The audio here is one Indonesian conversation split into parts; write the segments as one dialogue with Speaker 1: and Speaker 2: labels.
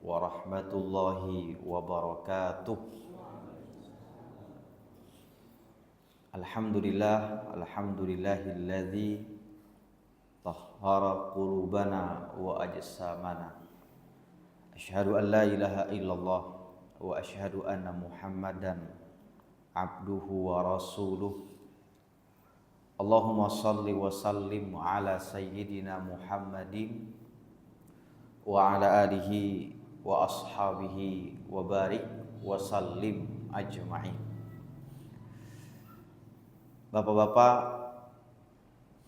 Speaker 1: warahmatullahi wabarakatuh. Alhamdulillahilladzi tahhara qulubana wa ajsamana. Asyhadu an la ilaha illallah wa asyhadu anna Muhammadan abduhu wa rasuluh. Allahumma salli wa sallim ala sayyidina Muhammadin wa ala alihi wa ashabihi wa barik wa sallim ajma'in. Bapak-bapak,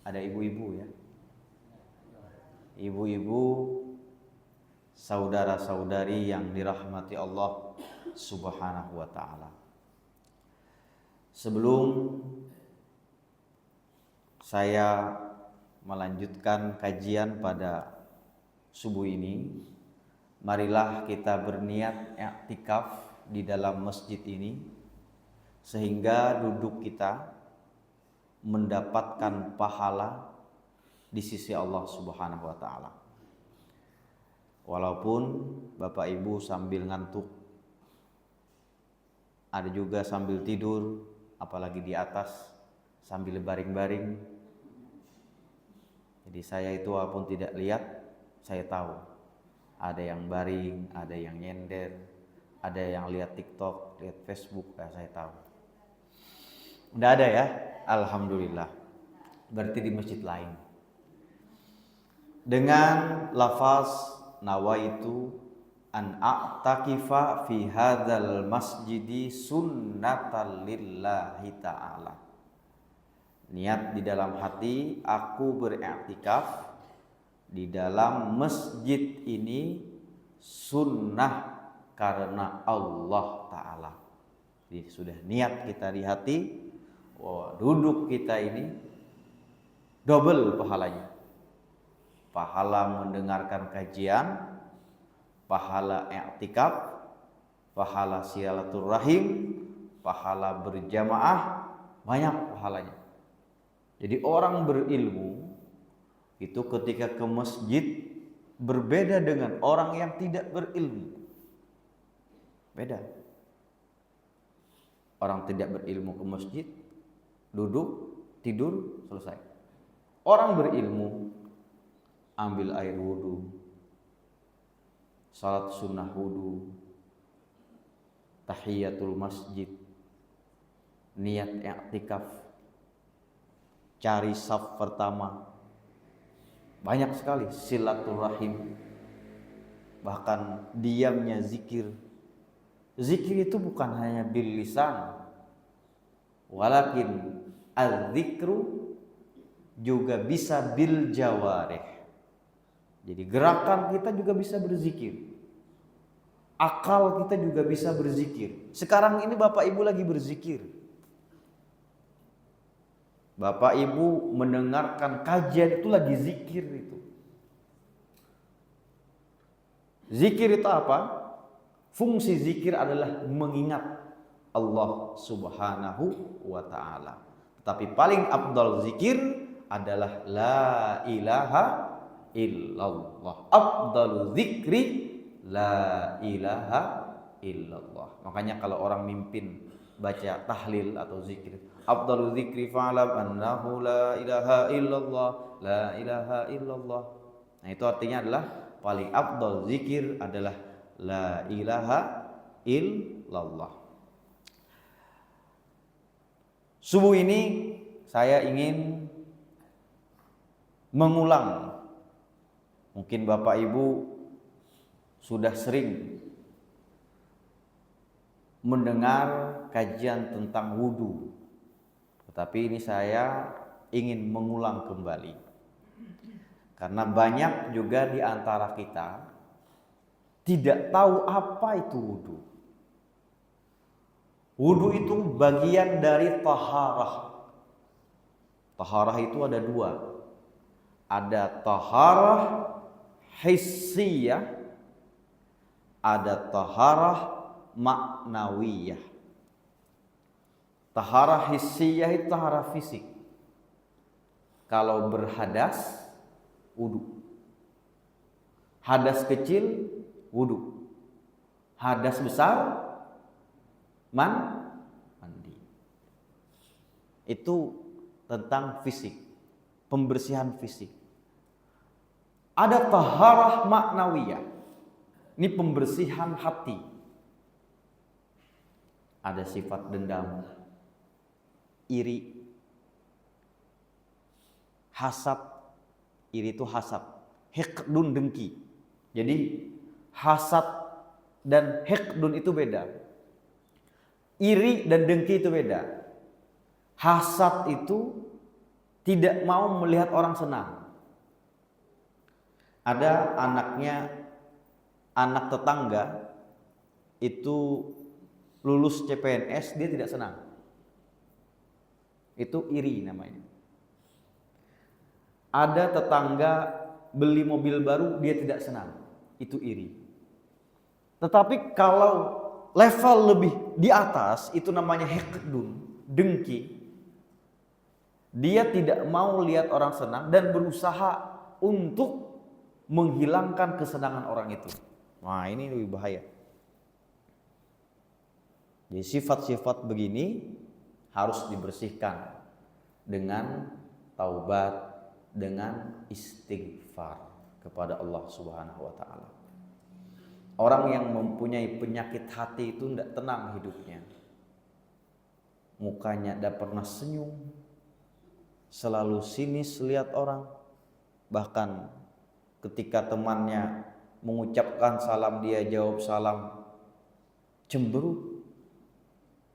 Speaker 1: ada ibu-ibu ya. Ibu-ibu, saudara-saudari yang dirahmati Allah Subhanahu wa taala. Sebelum saya melanjutkan kajian pada subuh ini, marilah kita berniat i'tikaf di dalam masjid ini sehingga duduk kita mendapatkan pahala di sisi Allah Subhanahu wa taala. Walaupun Bapak Ibu sambil ngantuk, ada juga sambil tidur, apalagi di atas sambil baring-baring. Jadi saya itu walaupun tidak lihat, saya tahu ada yang baring, ada yang nyender, ada yang lihat TikTok, lihat Facebook, saya tahu. Nggak ada ya? Alhamdulillah. Berarti di masjid lain. Dengan lafaz nawaitu an a'takifa fi hadzal masjidi sunnatan lillahi ta'ala. Niat di dalam hati, aku beriktikaf di dalam masjid ini sunnah karena Allah Ta'ala. Jadi sudah niat kita di hati, duduk kita ini double pahalanya. Pahala mendengarkan kajian, pahala i'tikaf, pahala silaturahim, pahala berjamaah, banyak pahalanya. Jadi orang berilmu itu ketika ke masjid berbeda dengan orang yang tidak berilmu. Beda. Orang tidak berilmu ke masjid, duduk, tidur, selesai. Orang berilmu ambil air wudu, salat sunnah wudu, tahiyatul masjid, niat i'tikaf, cari saf pertama, banyak sekali silaturahim, bahkan diamnya zikir. Zikir itu bukan hanya bil lisan, walakin al-zikru juga bisa bil jawarih. Jadi gerakan kita juga bisa berzikir, akal kita juga bisa berzikir. Sekarang ini Bapak Ibu lagi berzikir, Bapak Ibu mendengarkan kajian itu lagi zikir itu. Zikir itu apa? Fungsi zikir adalah mengingat Allah Subhanahu wa ta'ala. Tetapi paling afdal zikir adalah la ilaha illallah. Afdalu zikri la ilaha illallah. Makanya kalau orang mimpin baca tahlil atau zikir, afdalu zikri fa'lam annahu la ilaha illallah, la ilaha illallah. Nah, itu artinya adalah paling afdal zikir adalah la ilaha illallah. Subuh ini saya ingin mengulang. Mungkin Bapak Ibu sudah sering mendengar kajian tentang wudu, tetapi ini saya ingin mengulang kembali. Karena banyak juga di antara kita tidak tahu apa itu wudu. Wudu itu bagian dari taharah. Taharah itu ada dua. Ada taharah hissiyah, ada taharah maknawiyah. Taharah hissiyah itu taharah fisik. Kalau berhadas, wudu. Hadas kecil, wudu. Hadas besar mandi. Itu tentang fisik, pembersihan fisik. Ada taharah maknawiyah. Ini pembersihan hati. Ada sifat dendam, iri, hasad. Iri itu hasad, hiqdun dengki. Jadi hasad dan hiqdun itu beda. Iri dan dengki itu beda. Hasad itu tidak mau melihat orang senang. Ada anak tetangga itu lulus CPNS, dia tidak senang. Itu iri namanya. Ada tetangga beli mobil baru, dia tidak senang. Itu iri. Tetapi kalau level lebih di atas, itu namanya hiqdun, dengki. Dia tidak mau lihat orang senang dan berusaha untuk menghilangkan kesenangan orang itu. Nah, ini lebih bahaya. Jadi sifat-sifat begini harus dibersihkan dengan taubat, dengan istighfar kepada Allah Subhanahu wa taala. Orang yang mempunyai penyakit hati itu tidak tenang hidupnya. Mukanya tidak pernah senyum, selalu sinis lihat orang. Bahkan ketika temannya mengucapkan salam, dia jawab salam cemberut.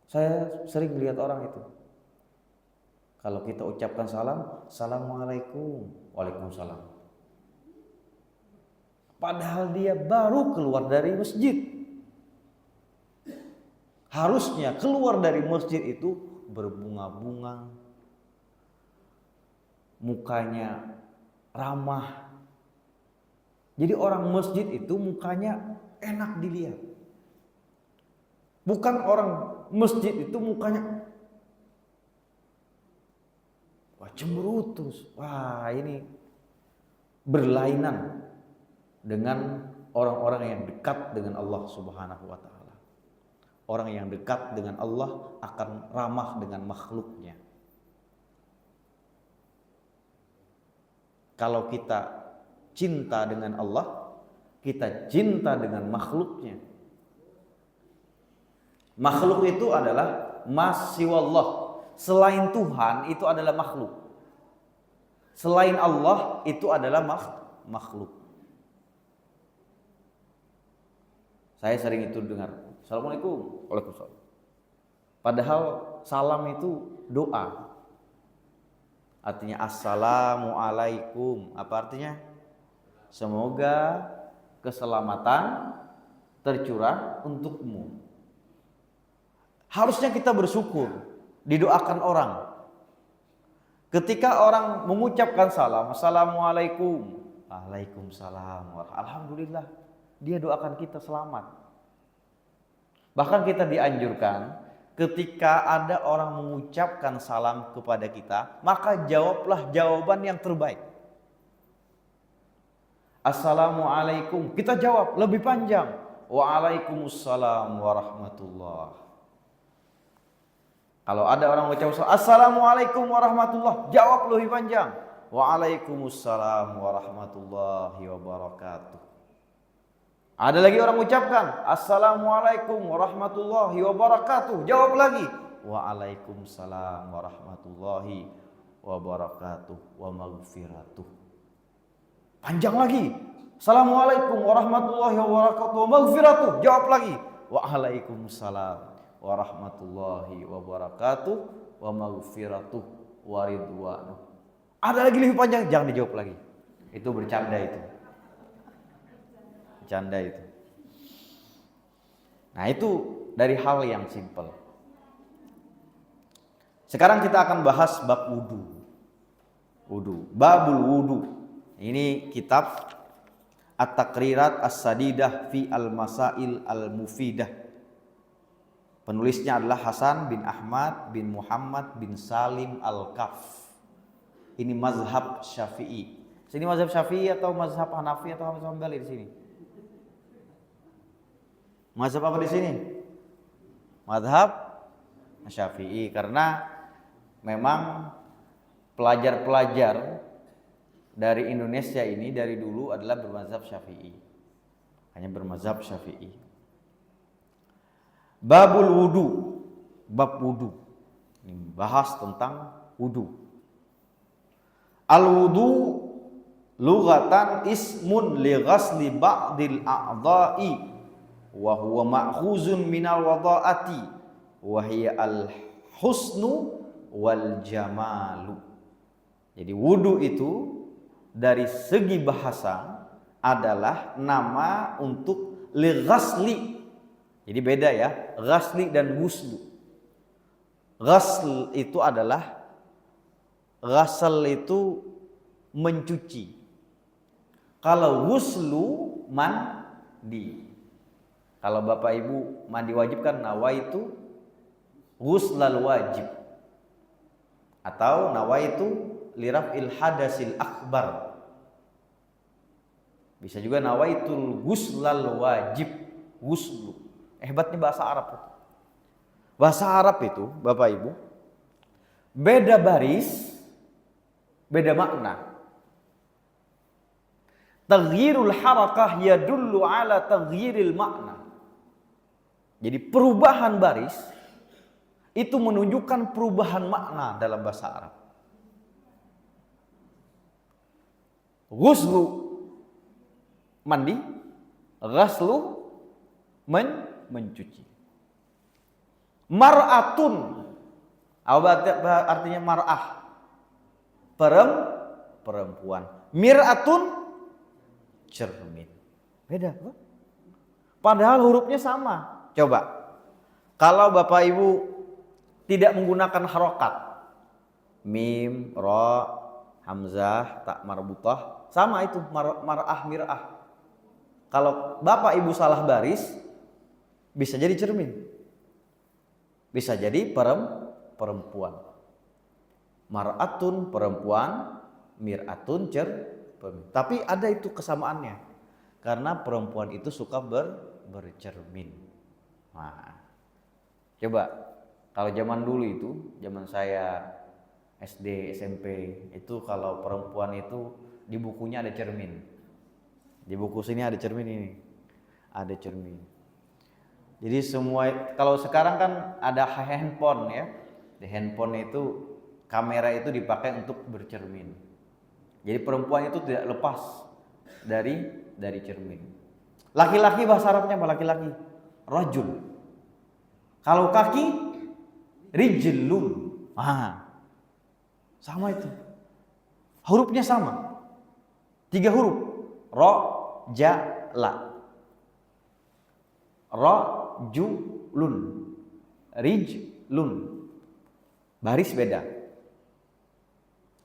Speaker 1: Saya sering lihat orang itu. Kalau kita ucapkan salam, assalamualaikum, waalaikumsalam. Padahal dia baru keluar dari masjid. Harusnya keluar dari masjid itu berbunga-bunga, mukanya ramah. Jadi orang masjid itu mukanya enak dilihat. Bukan orang masjid itu mukanya cemberut terus. Wah, ini berlainan dengan orang-orang yang dekat dengan Allah Subhanahu wa taala. Orang yang dekat dengan Allah akan ramah dengan makhluknya. Kalau kita cinta dengan Allah, kita cinta dengan makhluknya. Makhluk itu adalah masiwallah. Selain Tuhan itu adalah makhluk. Selain Allah itu adalah makhluk. Saya sering itu dengar, assalamualaikum, waalaikumsalam. Padahal salam itu doa. Artinya assalamualaikum. Apa artinya? Semoga keselamatan tercurah untukmu. Harusnya kita bersyukur, didoakan orang. Ketika orang mengucapkan salam, assalamualaikum, waalaikumsalam, alhamdulillah, dia doakan kita selamat. Bahkan kita dianjurkan, ketika ada orang mengucapkan salam kepada kita, maka jawablah jawaban yang terbaik. Assalamualaikum, kita jawab lebih panjang. Waalaikumsalam warahmatullah. Kalau ada orang mengucapkan assalamualaikum warahmatullah, jawab lebih panjang. Waalaikumsalam warahmatullahi wabarakatuh. Ada lagi orang mengucapkan assalamualaikum warahmatullahi wabarakatuh, jawab lagi waalaikumsalam warahmatullahi wabarakatuh wa maghfiratuh. Panjang lagi. Assalamualaikum warahmatullahi wabarakatuh wa maghfiratuh, jawab lagi waalaikumsalam warahmatullahi wabarakatuh wa maghfiratuh wa ridwanuh. Ada lagi lebih panjang, jangan dijawab lagi. Itu bercanda itu. Bercanda itu. Nah, itu dari hal yang simple. Sekarang kita akan bahas bab wudu. Wudu, babul wudu. Ini kitab At-Taqrirat As-Sadidah fi Al-Masail Al-Mufidah. Penulisnya adalah Hasan bin Ahmad bin Muhammad bin Salim Al-Kaf. Ini mazhab Syafi'i. Sini mazhab Syafi'i atau mazhab Hanafi atau mazhab Hambali di sini? Mazhab apa di sini? Mazhab Syafi'i, karena memang pelajar-pelajar dari Indonesia ini dari dulu adalah bermazhab Syafi'i. Hanya bermazhab Syafi'i. Babul wudu, bab wudu. Ini bahas tentang wudu. Al wudu lughatan ismun li ghasli ba'dil a'dha'i wa huwa ma'khuzun minal wada'ati wa hiya al husnu wal jamalu. Jadi wudu itu dari segi bahasa adalah nama untuk li ghasli. Jadi beda ya, ghasli dan ghuslu. Ghasl itu adalah, ghasl itu mencuci. Kalau ghuslu mandi. Kalau Bapak Ibu mandi wajib kan nawaitu ghuslal wajib. Atau nawaitu liraf'il hadasil akbar. Bisa juga nawaitul ghuslal wajib, ghuslu. Hebatnya bahasa Arab itu. Bahasa Arab itu, Bapak Ibu, beda baris, beda makna. Taghyirul harakah yadullu ala taghyiril makna. Jadi perubahan baris itu menunjukkan perubahan makna dalam bahasa Arab. Ghuslu mandi, ghaslu mencuci. Mar'atun, artinya mar'ah, perempuan. Mir'atun, cermin. Beda, padahal hurufnya sama. Coba, kalau Bapak Ibu tidak menggunakan harokat, mim, ro, hamzah, tak marbutah, sama itu mar'ah, mir'ah. Kalau Bapak Ibu salah baris, bisa jadi cermin, bisa jadi perempuan. Mar'atun perempuan, mir'atun cermin. Tapi ada itu kesamaannya, karena perempuan itu suka bercermin. Nah, coba kalau zaman dulu itu, zaman saya SD, SMP, itu kalau perempuan itu di bukunya ada cermin. Di buku sini ada cermin ini, ada cermin. Jadi semua, kalau sekarang kan ada handphone ya, di handphone itu kamera itu dipakai untuk bercermin. Jadi perempuan itu tidak lepas dari cermin. Laki-laki bahasa Arabnya apa laki-laki? Rajul. Kalau kaki rijlun. Sama itu. Hurufnya sama. 3 huruf. Ro, ja, la. Rajulun, rijlun. Baris beda.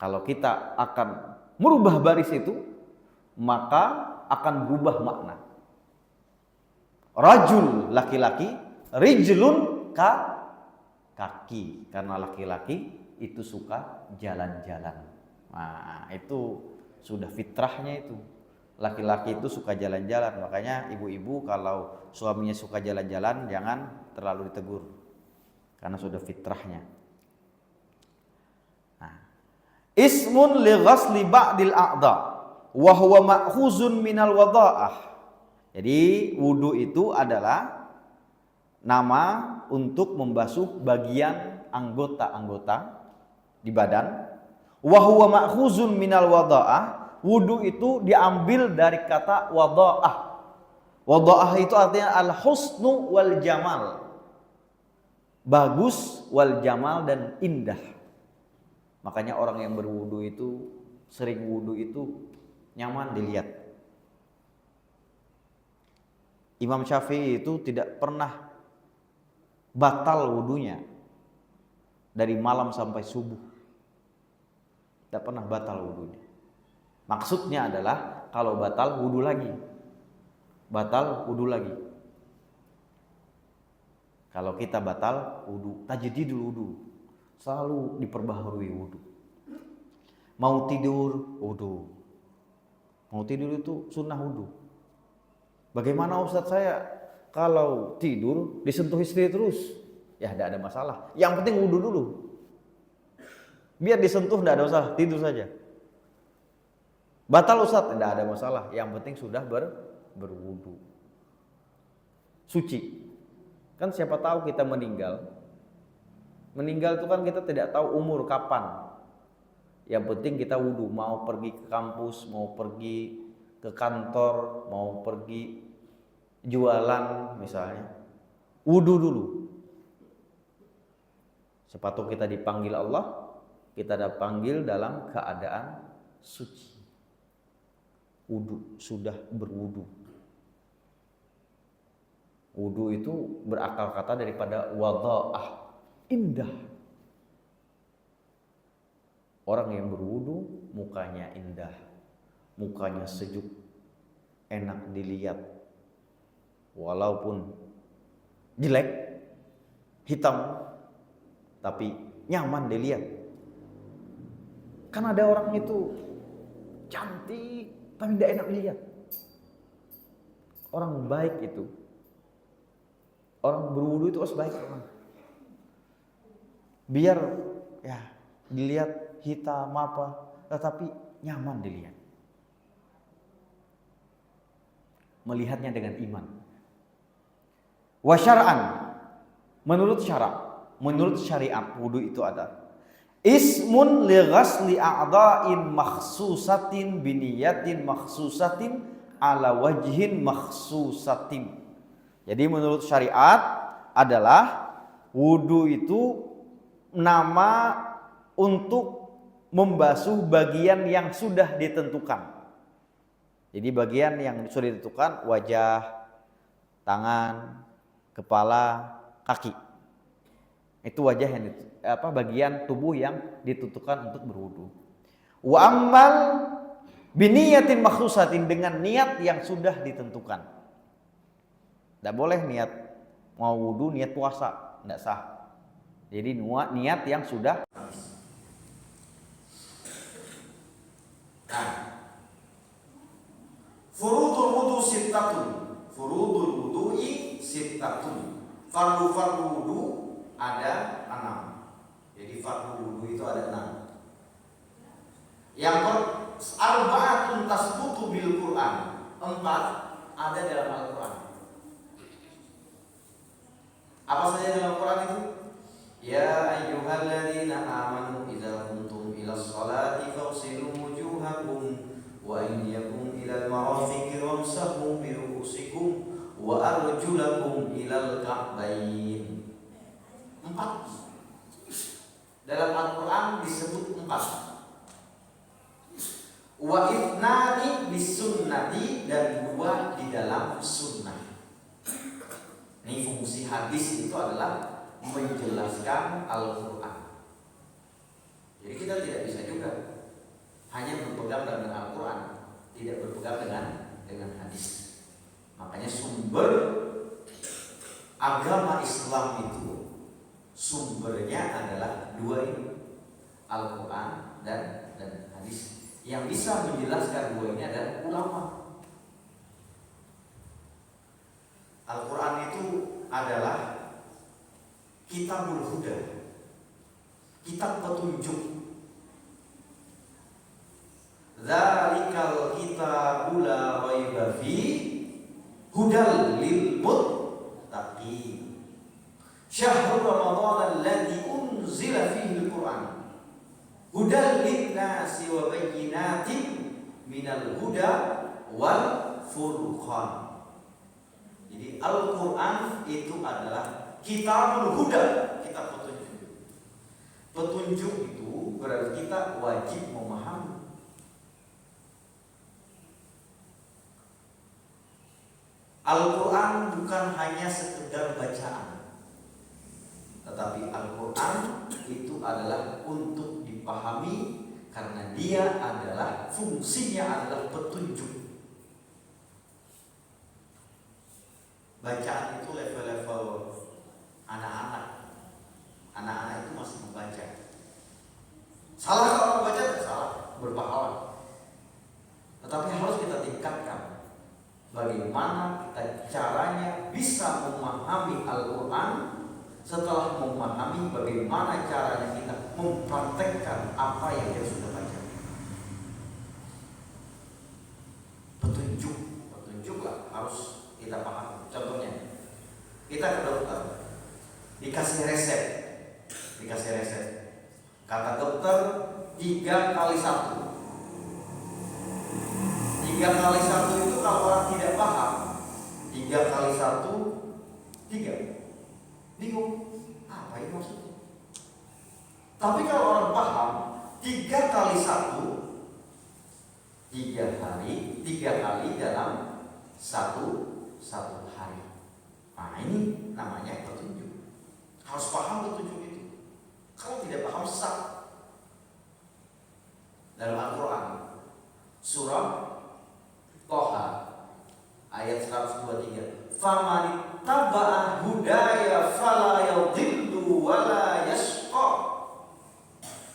Speaker 1: Kalau kita akan merubah baris itu, maka akan berubah makna. Rajul laki-laki, rijlun kaki, karena laki-laki itu suka jalan-jalan. Nah, itu sudah fitrahnya itu. Laki-laki itu suka jalan-jalan, makanya ibu-ibu kalau suaminya suka jalan-jalan jangan terlalu ditegur, karena sudah fitrahnya. Nah, ismun li ghasli ba'dil a'dha wa huwa ma'khuzun minal wada'ah. Jadi wudu itu adalah nama untuk membasuh bagian anggota-anggota di badan. Wa huwa ma'khuzun minal wada'ah. Wudu itu diambil dari kata wada'ah. Wada'ah itu artinya al-husnu wal jamal. Bagus, wal jamal, dan indah. Makanya orang yang berwudu itu, sering wudu itu nyaman dilihat. Imam Syafi'i itu tidak pernah batal wudunya dari malam sampai subuh. Tidak pernah batal wudunya. Maksudnya adalah kalau batal wudu lagi. Batal wudu lagi. Kalau kita batal wudu, tajdidul wudu, selalu diperbaharui wudu. Mau tidur wudu. Mau tidur itu sunnah wudu. Bagaimana Ustadz, saya kalau tidur disentuh istri terus, ya tidak ada masalah. Yang penting wudhu dulu. Biar disentuh tidak ada masalah, tidur saja. Batal Ustaz, tidak ada masalah. Yang penting sudah berwudhu. Suci. Kan siapa tahu kita meninggal. Meninggal itu kan kita tidak tahu umur kapan. Yang penting kita wudhu. Mau pergi ke kampus, mau pergi ke kantor, mau pergi jualan misalnya. Wudhu dulu. Siapa tahu kita dipanggil Allah, kita dipanggil dalam keadaan suci. Wudhu, sudah berwudhu. Wudhu itu berakal kata daripada wadha'ah, indah. Orang yang berwudhu mukanya indah, mukanya sejuk, enak dilihat. Walaupun jelek, hitam, tapi nyaman dilihat. Kan ada orang itu cantik tapi tidak enak dilihat. Orang baik itu, orang berwudu itu harus baik orang. Biar ya dilihat hitam apa, tetapi nyaman dilihat. Melihatnya dengan iman. Wa syar'an, menurut syarak, menurut syariat wudu itu ada ismun li ghasli a'dha'in makhsusatin biniyatin makhsusatin ala wajhin makhsusatin. Jadi menurut syariat adalah wudu itu nama untuk membasuh bagian yang sudah ditentukan. Jadi bagian yang sudah ditentukan wajah, tangan, kepala, kaki. Itu wajah yang bagian tubuh yang ditentukan untuk berwudu. Wa ammal biniyatin makhsusatin, dengan niat yang sudah ditentukan. Tidak boleh niat mau wudu niat puasa, tidak sah. Jadi niat yang sudah. Nah, furudul wudu sittatun. Furudul wudu'i sittatun. Fardu wudu ada 6. Jadi fardu wudu itu ada 6. Yang arba'atun tasbutu bil Quran. 4 ada dalam Al-Quran. Apa saja dalam Quran itu? Ya ayyuhalladzina amanu idza qumtum ilas sholati faghsilu wujuhakum wa aydiyakum ilal marafiqi wamsahu bi ru'usikum wa arjulakum ilal ka'bayn. 4. Dalam Al-Quran disebut 4. Wa itnani bisunnati, dan 2 di dalam sunnah. Ini fungsi hadis itu adalah menjelaskan Al-Quran. Jadi kita tidak bisa juga hanya berpegang dengan Al-Quran, tidak berpegang dengan hadis. Makanya sumber agama Islam itu sumbernya adalah 2 ini, Al-Quran dan hadis. Yang bisa menjelaskan 2 ini adalah ulama. Al-Quran itu adalah kitabul huda, kitab petunjuk. Dzalikal kitabu la raiba fi hudal lil muttaqin. Syahrul Ramadan alladzi unzila fihi al-Quran hudal lin-nasi wa bayyinatin minal huda wal furqan. Jadi Al-Quran itu adalah kitabul huda, kitab petunjuk. Petunjuk itu berarti kita wajib memahami. Al-Quran bukan hanya sekedar bacaan, tetapi Al-Quran itu adalah untuk dipahami, karena dia adalah fungsinya adalah petunjuk. Bacaan itu level-level anak-anak. Anak-anak itu masih membaca. Salah kalau membaca tidak salah, berpahala. Tetapi harus kita tingkatkan bagaimana kita caranya bisa memahami Al-Quran setelah memahami bagaimana caranya kita mempraktekkan apa yang dia sudah baca. Petunjuk lah harus kita paham. Contohnya, kita ke dokter, dikasih resep. Kata dokter 3 kali 1. 3 kali 1 itu kalau orang tidak paham, 3 kali 1 3. Bingung, apa ini maksudnya? Tapi kalau orang paham, 3 kali 1 3 kali dalam satu hari. Nah ini namanya petunjuk. Harus paham petunjuk itu. Kalau tidak paham sesat. Dalam Al-Quran surah Toha ayat 123, faman taba'a hudaya fala yadhillu wala yashqa.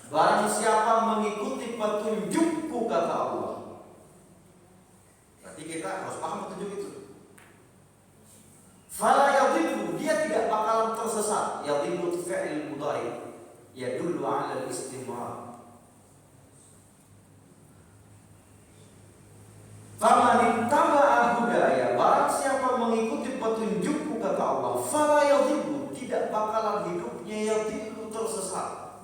Speaker 1: Barang siapa mengikuti petunjukku, kata Allah. Berarti kita harus paham petunjuk itu. Fala yadhillu, dia tidak bakalan tersesat. Yadhillu fi'il mudhari yadullu 'ala al-istimrar. Faman taba'a hudaya, barang siapa mengikuti petunjukku, kata Allah, fala yadhillu, tidak bakalan hidupnya yadhillu tersesat.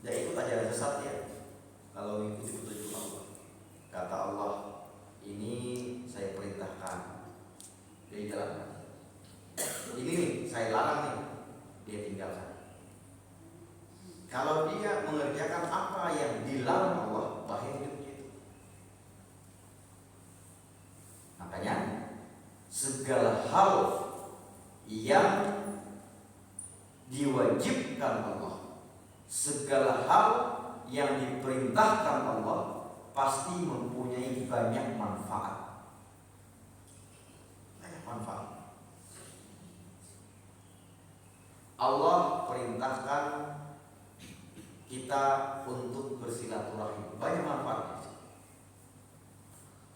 Speaker 1: Ya ikut aja sesat ya. Kalau mengikuti petunjuk Allah, kata Allah, ini saya perintahkan, dia jalankan. Ini nih saya larang nih, dia tinggalkan. Kalau dia mengerjakan apa yang dilarang Allah, bahaya hidupnya. Makanya segala hal yang diwajibkan Allah, segala hal yang diperintahkan Allah pasti mempunyai banyak manfaat. Allah perintahkan kita untuk bersilaturahim, banyak manfaatnya.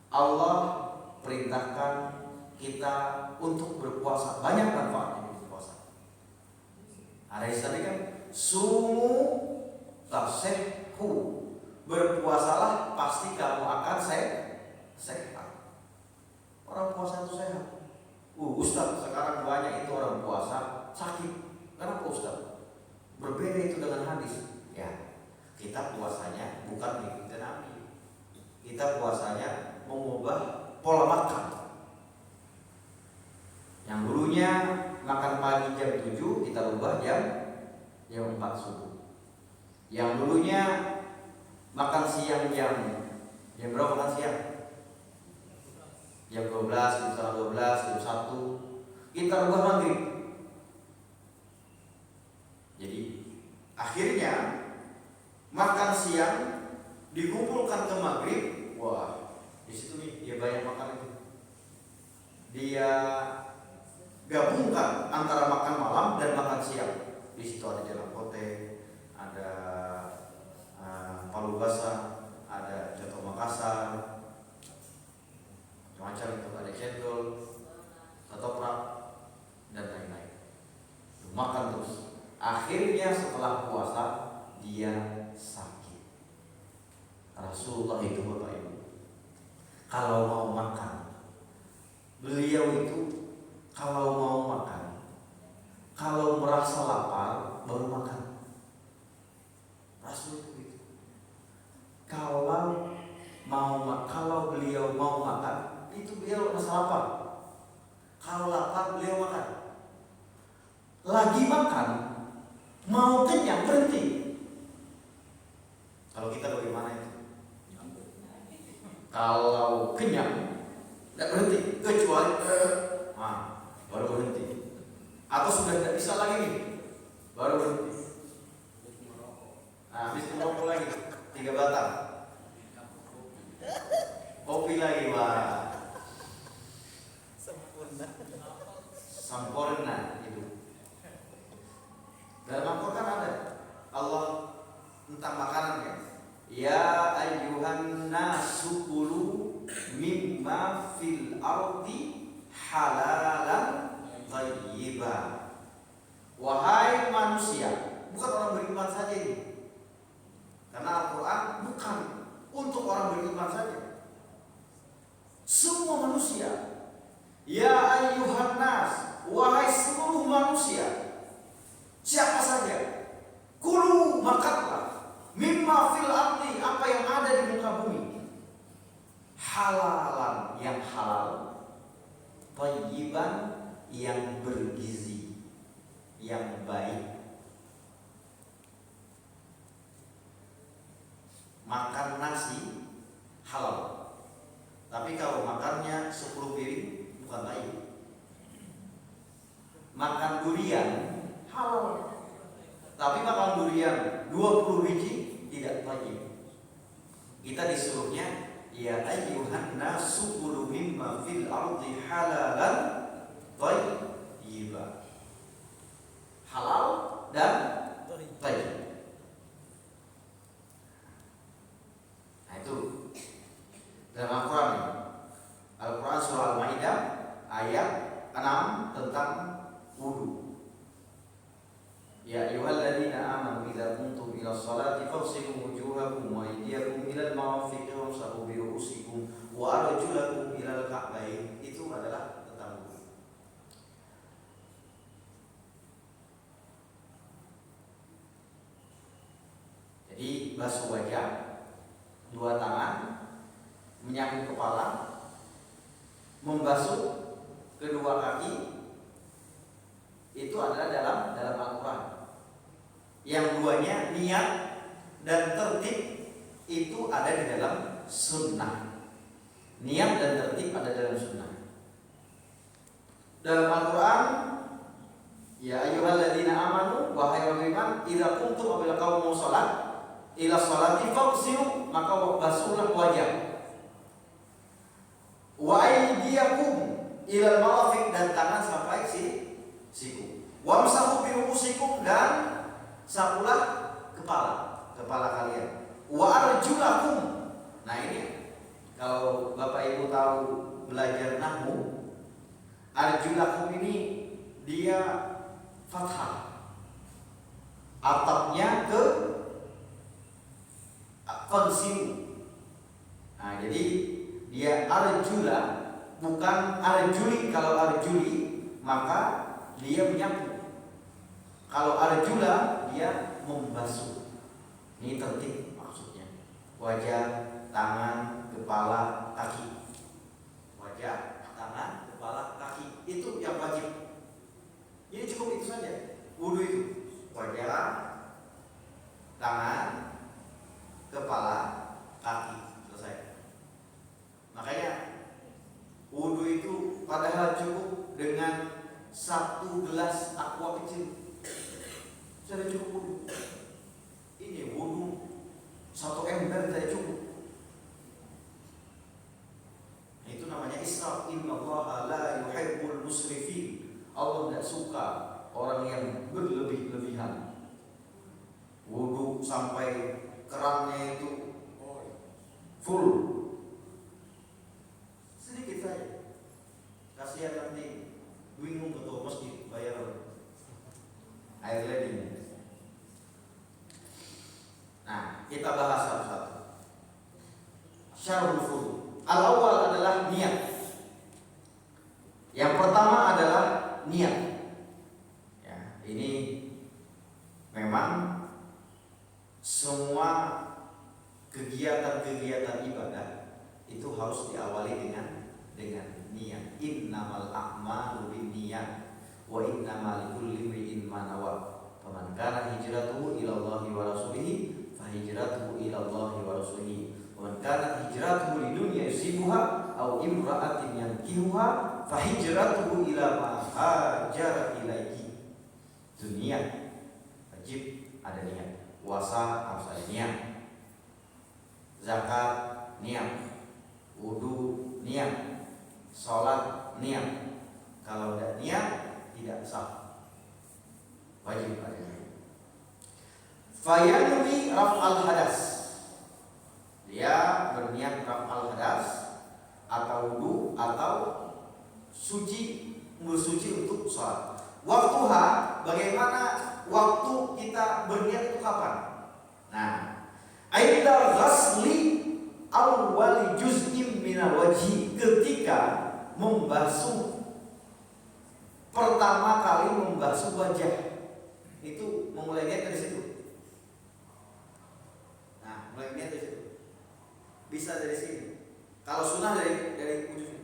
Speaker 1: Allah perintahkan kita untuk berpuasa, banyak manfaatnya berpuasa. Ada istilah kan, sumu tasihhu, berpuasalah pasti kamu akan sehat. Orang puasa itu sehat. Ustaz, sekarang banyak itu orang puasa sakit. Kenapa Ustaz? Berbeda itu dengan hadis. Ya, kita puasanya bukan mengikuti Nabi. Kita puasanya mengubah pola makan. Yang dulunya makan pagi jam 7, kita ubah jam 4 subuh. Yang dulunya makan siang jam berapa makan siang? Jam 12, jam 12, jam 1, kita ubah maghrib. Jadi akhirnya makan siang dikumpulkan ke maghrib. Wah, di situ nih dia banyak makan itu. Dia gabungkan antara makan malam dan makan siang. Di situ ada jalakote, ada palu basah, ada coto Makassar, macam itu, ada cendol, ketoprak dan lain-lain. Makan terus. Akhirnya setelah puasa dia sakit. Rasulullah itu Bapak Ibu, kalau mau makan, beliau itu kalau mau makan, kalau merasa lapar baru makan. Rasul itu kalau beliau mau makan, itu beliau merasa lapar. Kalau lapar beliau makan. Lagi makan, mau kenyang berhenti. Kalau kita bagaimana itu? Kalau kenyang tidak berhenti, kecuali baru berhenti. Atau sudah tidak bisa lagi nih, baru berhenti. Habis itu rokok lagi 3 batang, kopi lagi, wah sempurna itu. Dalam Al-Quran ada Allah tentang makanan ya. Ya ayyuhan nasu kulu mimma fil ardi halalan thayyiban. Wahai manusia, bukan orang beriman saja ini. Karena Al-Quran bukan untuk orang beriman saja. Semua manusia. Ya ayyuhan nas, wahai seluruh manusia. Siapa saja. Kulu makanlah mimma fil ardi, apa yang ada di muka bumi. Halalan, yang halal. Thayyiban, yang bergizi, yang baik. Makan nasi halal, tapi kalau makannya 10 piring bukan thayyib. Makan durian halal, tapi makan durian 20 biji tidak thayyib. Kita disuruhnya ya ayyuhan nasu kulu mimma fil ardi halalan thayyiban. Halal dan thayyib. Itu dalam Al-Quran ini. Al-Quran surah Al-Maidah ayat 6 tentang wudu. Ya ayyuhalladzina amanu idza qumtum ila sholati faghsilu wujuhakum wa aydiyakum ila al-marafiqi wamsahu bi ru'usikum wa arjulakum ila al-ka'bayn. Itu adalah tentang wudu. Jadi basuh wajah, dua tangan, menyapu kepala, membasuh kedua kaki, itu adalah dalam Al-Quran. Yang duanya niat dan tertib itu ada di dalam sunnah. Niat dan tertib ada dalam sunnah. Dalam Al-Quran, ya ayyuhalladzina amanu, wahai orang beriman, idza qumtum apabila kamu mau salat, ila sholati faghsilu, maka basuhlah wajah. Wa aydiyakum ila al-marafiq, dan tangan sampai siku. Wamsahu bi ru'usikum, dan sapulah kepala kalian. Wa arjulakum. Nah ini kalau Bapak Ibu tahu belajar nahwu, arjulakum ini dia fathah. Atapnya ke konsiu. Nah, jadi dia arjula, bukan arjuli. Kalau arjuli maka dia menyapu. Kalau arjula dia membasuh. Ini tertib maksudnya. Wajah, tangan, kepala, kaki. Wajah, tangan, kepala, kaki. Itu yang wajib. Ini cukup itu saja. Wudu itu wajah, tangan, kepala, kaki, selesai. Makanya wudu itu padahal cukup dengan 1 gelas aqua kecil, sudah cukup wudu. Ini wudu 1 ember tidak cukup. Itu namanya israf. Innallaha la yuhibbul musrifin. Allah tidak suka orang yang berlebih-lebihan. Wudu sampai kerannya itu full, sedikit saja. Kasihan nanti bingung betul masjid bayar air ledeng. Nah, kita bahas satu-satu. Syarhul wudu. Al-awwal adalah niat. Yang pertama adalah niat. Ya, ini memang semua kegiatan-kegiatan ibadah itu harus diawali dengan niat. Innamal a'malu binniyat wa innamal likulli imrin ma nawa. Faman kana hijratuhu ila Allahi wa rasulihi fa hijratuhu ila Allahi wa rasulihi. Wa man kana hijratuhu lidunya yusibuha aw imra'atin yankihuha fa hijratuhu ila ma hajara ilaihi. Dunia wajib ada niat. Puasa harus ada niat. Zakat niat. Wudu niat. Sholat niat. Kalau tidak niat tidak sah. Wajib ada niat. Fayanwi raf'al hadas. Dia berniat raf'al hadas atau wudu atau bersuci untuk sholat. Waktuha, bagaimana waktu kita berniat itu kapan? Nah, ainda ghasli awwali juz'in minal wajhi, ketika membasuh pertama kali membasuh wajah. Itu memulai niat dari situ. Nah, mulai niat dari situ. Bisa dari sini. Kalau sunnah dari ujung sini.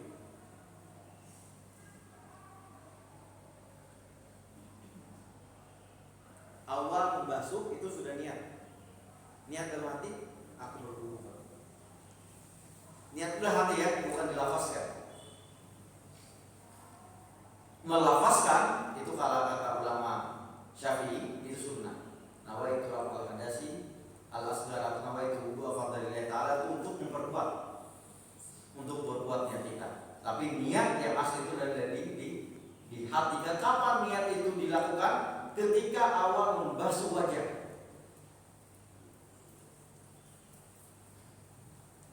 Speaker 1: Awal membasuh itu sudah niat. Niat dalam hati, aku berwudu. Niat dalam hati ya, bukan dilafazkan. Melafazkan itu kalau kata ulama Syafi'i itu sunnah. Nawaitu raf'al hadasi al-asghar atau nawaitu wudu fadlillah ta'ala itu untuk memperkuat, untuk berbuatnya kita. Tapi niat yang asli itu dari di hati. Kapan niat itu dilakukan? Ketika awal membasuh wajah.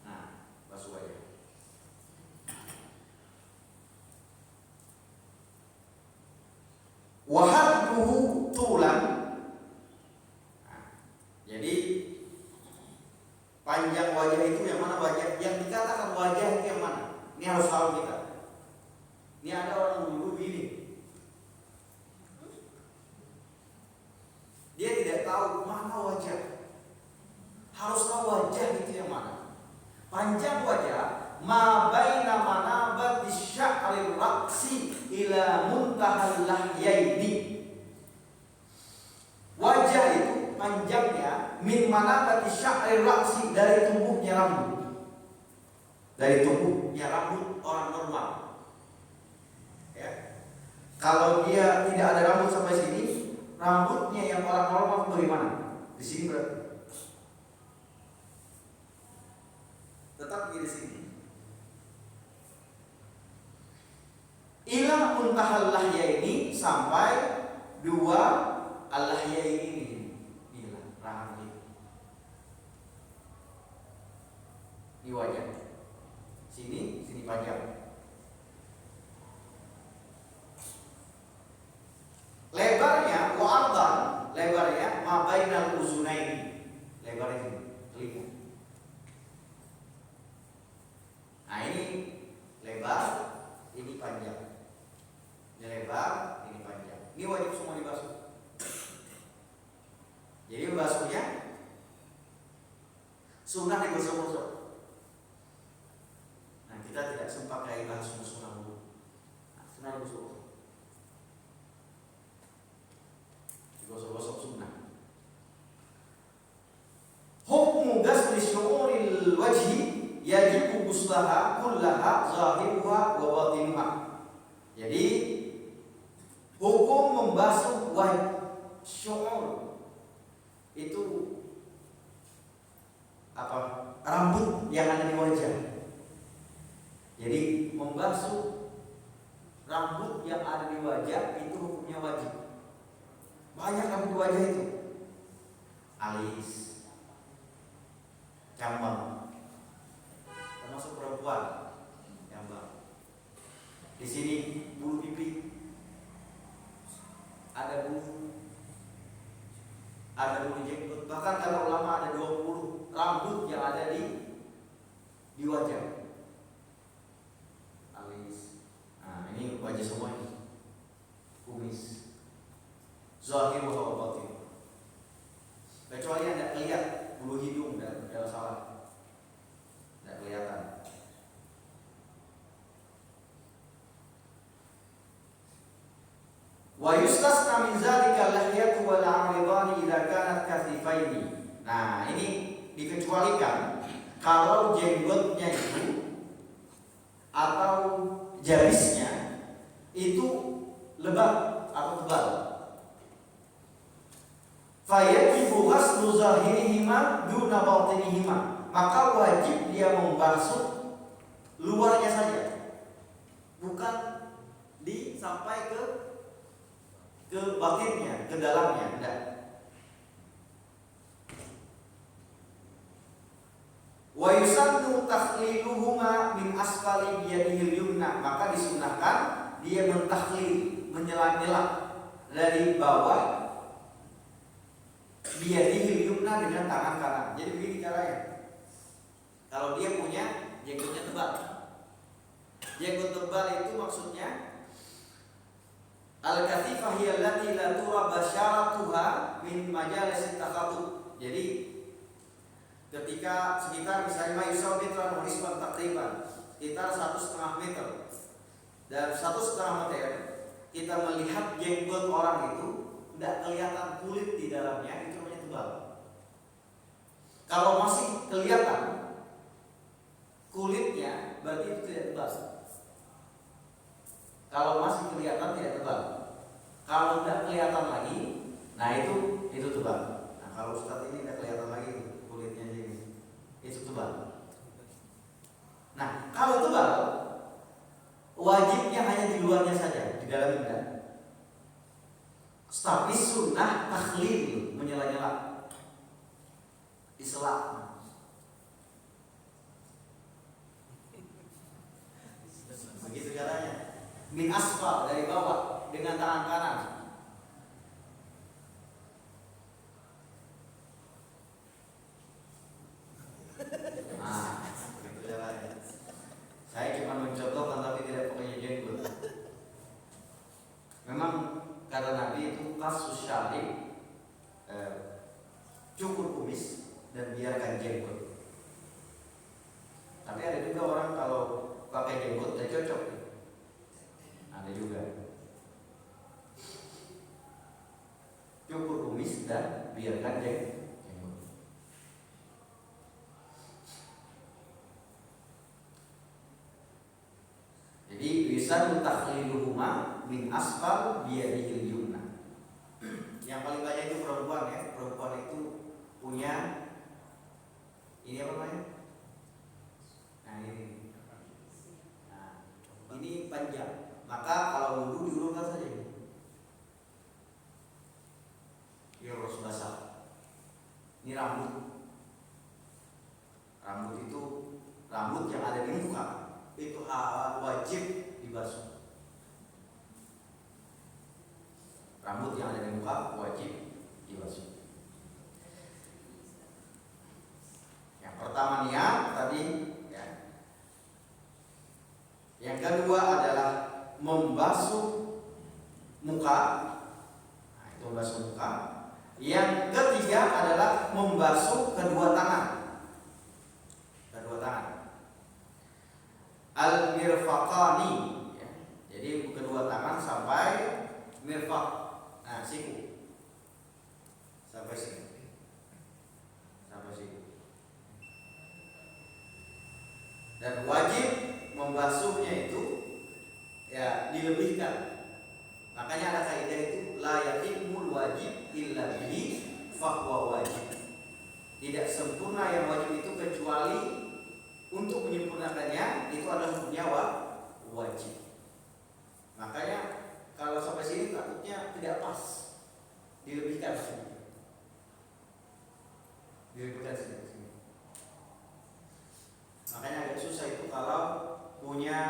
Speaker 1: Nah, basuh wajah. Wahadduhu tulan. Nah, jadi panjang wajah itu yang mana? Wajah yang dikatakan wajah itu yang mana? Ini harus tahu kita. Ini ada orang dulu begini, dia tidak tahu mana wajah. Harus tahu wajah itu yang mana. Panjang wajah ma baina manabati sya'ri ra'si ila muntahal lahyaini. Wajah itu panjangnya min manabati sya'ri ra'si, dari tubuhnya rambut. Dari tubuhnya rambut orang normal. Ya. Kalau dia tidak ada rambut sampai sini, rambutnya yang orang normal bagaimana? Di sini berarti. Tetap di sini. Ila muntahal lahyaini, sampai dua al-lahyaini ini. Inilah rahang ini. Ini wajah. Sini panjang. Lebarnya wa'ardan, lebarnya ma bainal uzunaini. Lebar ini telinga. Nah, ini lebar, ini panjang. Ini lebar, ini panjang. Ini wajib semua dibasuh. Jadi membasuhnya sunnah digosok-gosok. Nah, kita tidak sempat kayak bahas sunnah dulu. Nah, sunnah digosok-gosok. Digosok-gosok sunnah. Hukmu ghasli syu'uril wajhi yajibu ghuslaha kullaha zahiruha wa batinuha. Jadi hukum membasuh syu'ur itu apa? Rambut yang ada di wajah. Jadi membasuh rambut yang ada di wajah itu hukumnya wajib. Banyak rambut di wajah itu. Alis, jambang, termasuk perempuan, jambang. Di sini bulu pipi, ada bulu jenggot. Bahkan kata ulama ada 20 rambut yang ada di wajah. Alis. Nah, ini wajah semua ini. Kumis. Zahir wa batin. Kecuali Anda lihat bulu hidung dan salah. Tidak kelihatan. Wa yustasna min zalika al-lahyatu wal 'aridani idza kanat kathifaini. Nah, ini dikecualikan kalau jenggotnya itu atau jalisnya itu lebat atau tebal. Fayajibu ghaslu zahirihima duna batinihima. Maka wajib dia membasuh luarnya saja, bukan sampai ke batinnya, ke dalamnya, tidak. Wa yusannu takhliluhuma min asfali biyadihil yumna. Maka disunahkan disunahkan dia mentakhlil, menyela-nyela dari bawah dia yumna dengan tangan kanan. Jadi begini caranya. Kalau dia punya jenggotnya tebal, jenggot tebal itu maksudnya al-kathifah hiya allati la tura basyaratuha min majalis takhatub. Jadi ketika sekitar misalnya mayusau mitran wanisban takriban sekitar 1,5 meter dan 1,5 meter kita melihat jenggot orang itu tidak kelihatan kulit di dalamnya, itu namanya tebal. Kalau masih kelihatan kulitnya berarti itu tidak tebal. Kalau masih kelihatan tidak tebal. Kalau tidak kelihatan lagi, nah itu tebal. Nah kalau Ustadz ini tidak kelihatan lagi kulitnya ini, itu tebal. Nah kalau tebal, wajibnya hanya di luarnya saja, di dalamnya tidak. Tapi sunnah takhlil, menyela-nyela, disela. Begitu caranya. Min asfal, dari bawah dengan tangan kanan. Nah, begitu caranya. Saya cuma mencontohkan tapi tidak pakai jenggot. Memang kata Nabi itu kasus syar'i, cukur kumis dan biarkan jenggot. Tapi ada juga orang kalau pakai jenggot tidak cocok. Ada juga cukur kumis dan biarkan jenggot. Jadi bisa mutakhliluhuma min asfal biyadihil yumna. Yang paling banyak itu perempuan ya. Perempuan itu punya ini apa namanya? Nah ini. Nah, ini panjang. Maka kalau wudhu diurutkan saja. Ini harus basah. Ini rambut. Rambut itu rambut yang ada di muka itu wajib dibasuh. Rambut yang ada di muka wajib dibasuh. Yang pertama niat tadi ya. Yang kedua adalah membasuh muka. Nah, itu membasuh muka. Yang ketiga adalah membasuh kedua tangan. Kedua tangan. Al-mirfaqani ya. Jadi kedua tangan sampai mirfaq. Nah, siku. Sampai sini. Sampai siku. Dan wajib membasuhnya itu ya dilebihkan. Makanya ada kaidah itu la yatimul wajib illa bihi fahuwa wajib. Tidak sempurna yang wajib itu kecuali untuk menyempurnakannya itu adalah hukumnya wajib. Makanya kalau sampai sini takutnya tidak pas, dilebihkan sini. Dilebihkan sini. Makanya agak susah itu kalau punya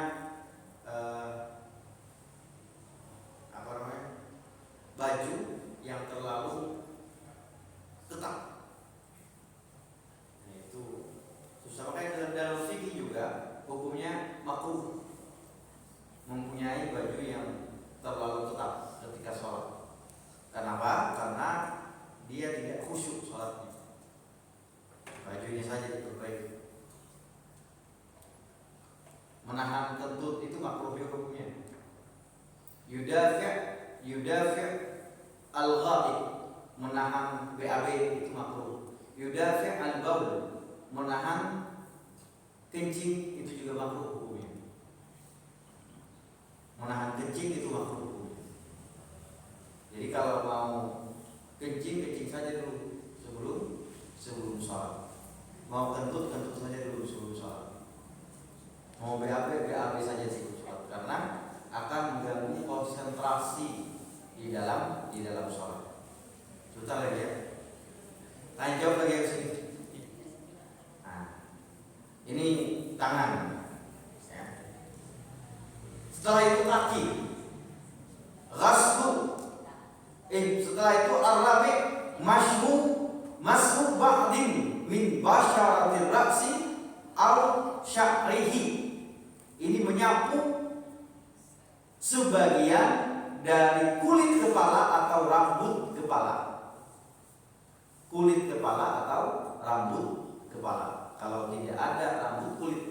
Speaker 1: apa namanya baju yang terlalu ketat. Sampai dalam fikih juga hukumnya makruh mempunyai baju yang terlalu ketat ketika sholat. Kenapa? Karena dia tidak khusyuk sholatnya. Bajunya saja diperbaiki. Menahan kentut itu makruh hukumnya. Yudafi' al-ghaib, menahan BAB itu makruh. Yudafi' al-baul, menahan kencing itu juga makruh hukumnya. Menahan kencing itu makruh hukumnya. Jadi kalau mau kencing saja dulu sebelum sholat. Mau kentut saja dulu sebelum sholat. Mau BAB saja sebelum sholat karena akan mengganggu konsentrasi di dalam sholat. Sebentar lagi ya. Tanya jawab lagi yang sini. Ini tangan ya. Setelah itu menyapu sebagian dari kulit kepala atau rambut kepala. Kulit kepala atau rambut kepala. Kalau tidak ada rambut, kulit.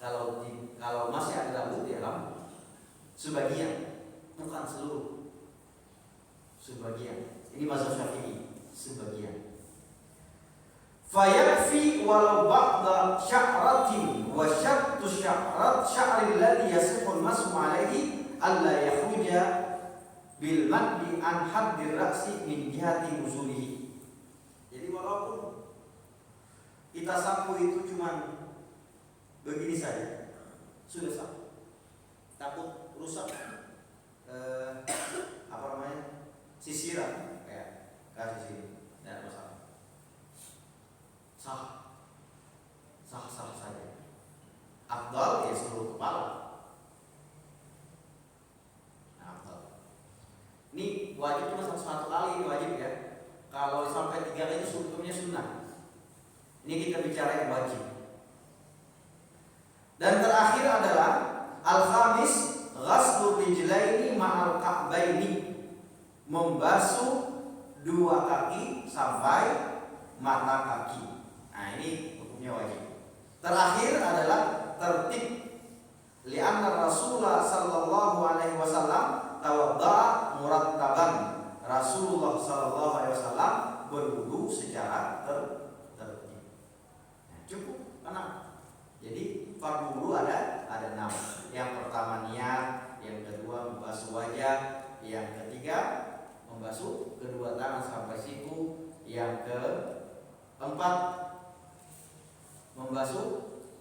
Speaker 1: Kalau masih ada rambut, ya rambut. Sebagian, bukan seluruh. Sebagian. Ini mazhab Syafi'i, sebagian. Fayakfi walau ba'da sya'ratin wa syattu sya'ril ladzi yasihul masmu alaihi alla yakhruja bil maddi an haddir ra'si min jihati usulihi. Jadi walaupun kita sapu itu cuman begini saja, sudah sapu. Takut rusak sisiran, kayak kasih sini, tidak masalah. Sah saja. Afdal ya seluruh kepala. Nah, afdal. Ini wajib cuma satu kali, ini wajib ya. Kalau sampai 3 kali itu hukumnya sunnah. Ini kita bicara yang wajib. Dan terakhir adalah al-khamis ghaslul rijlaini ma'al ka'baini, membasuh 2 kaki sampai mata kaki. Nah, ini hukumnya wajib. Terakhir adalah tertib. Li'anna Rasulullah sallallahu alaihi wasallam tawadda'a murattaban. Rasulullah sallallahu alaihi wasallam berwudu secara tertib. Nah, cukup 6. Jadi fardu wudu ada 6. Yang pertama niat, yang kedua membasuh wajah, yang ketiga membasuh kedua tangan sampai siku, yang keempat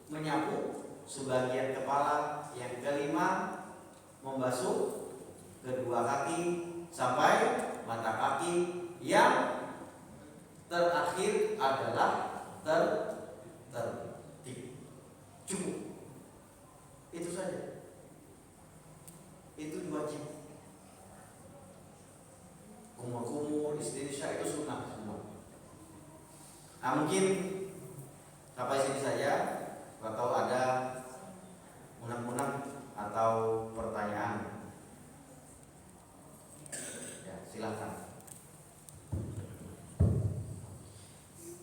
Speaker 1: menyapu sebagian kepala, yang kelima membasuh kedua kaki sampai mata kaki, yang terakhir adalah tertib. Cukup. Itu saja. Itu wajib. Kumur-kumur, istinsya itu sunnah semua. Nah, mungkin sampai sini saja. Atau ada unek-unek atau pertanyaan, ya silahkan.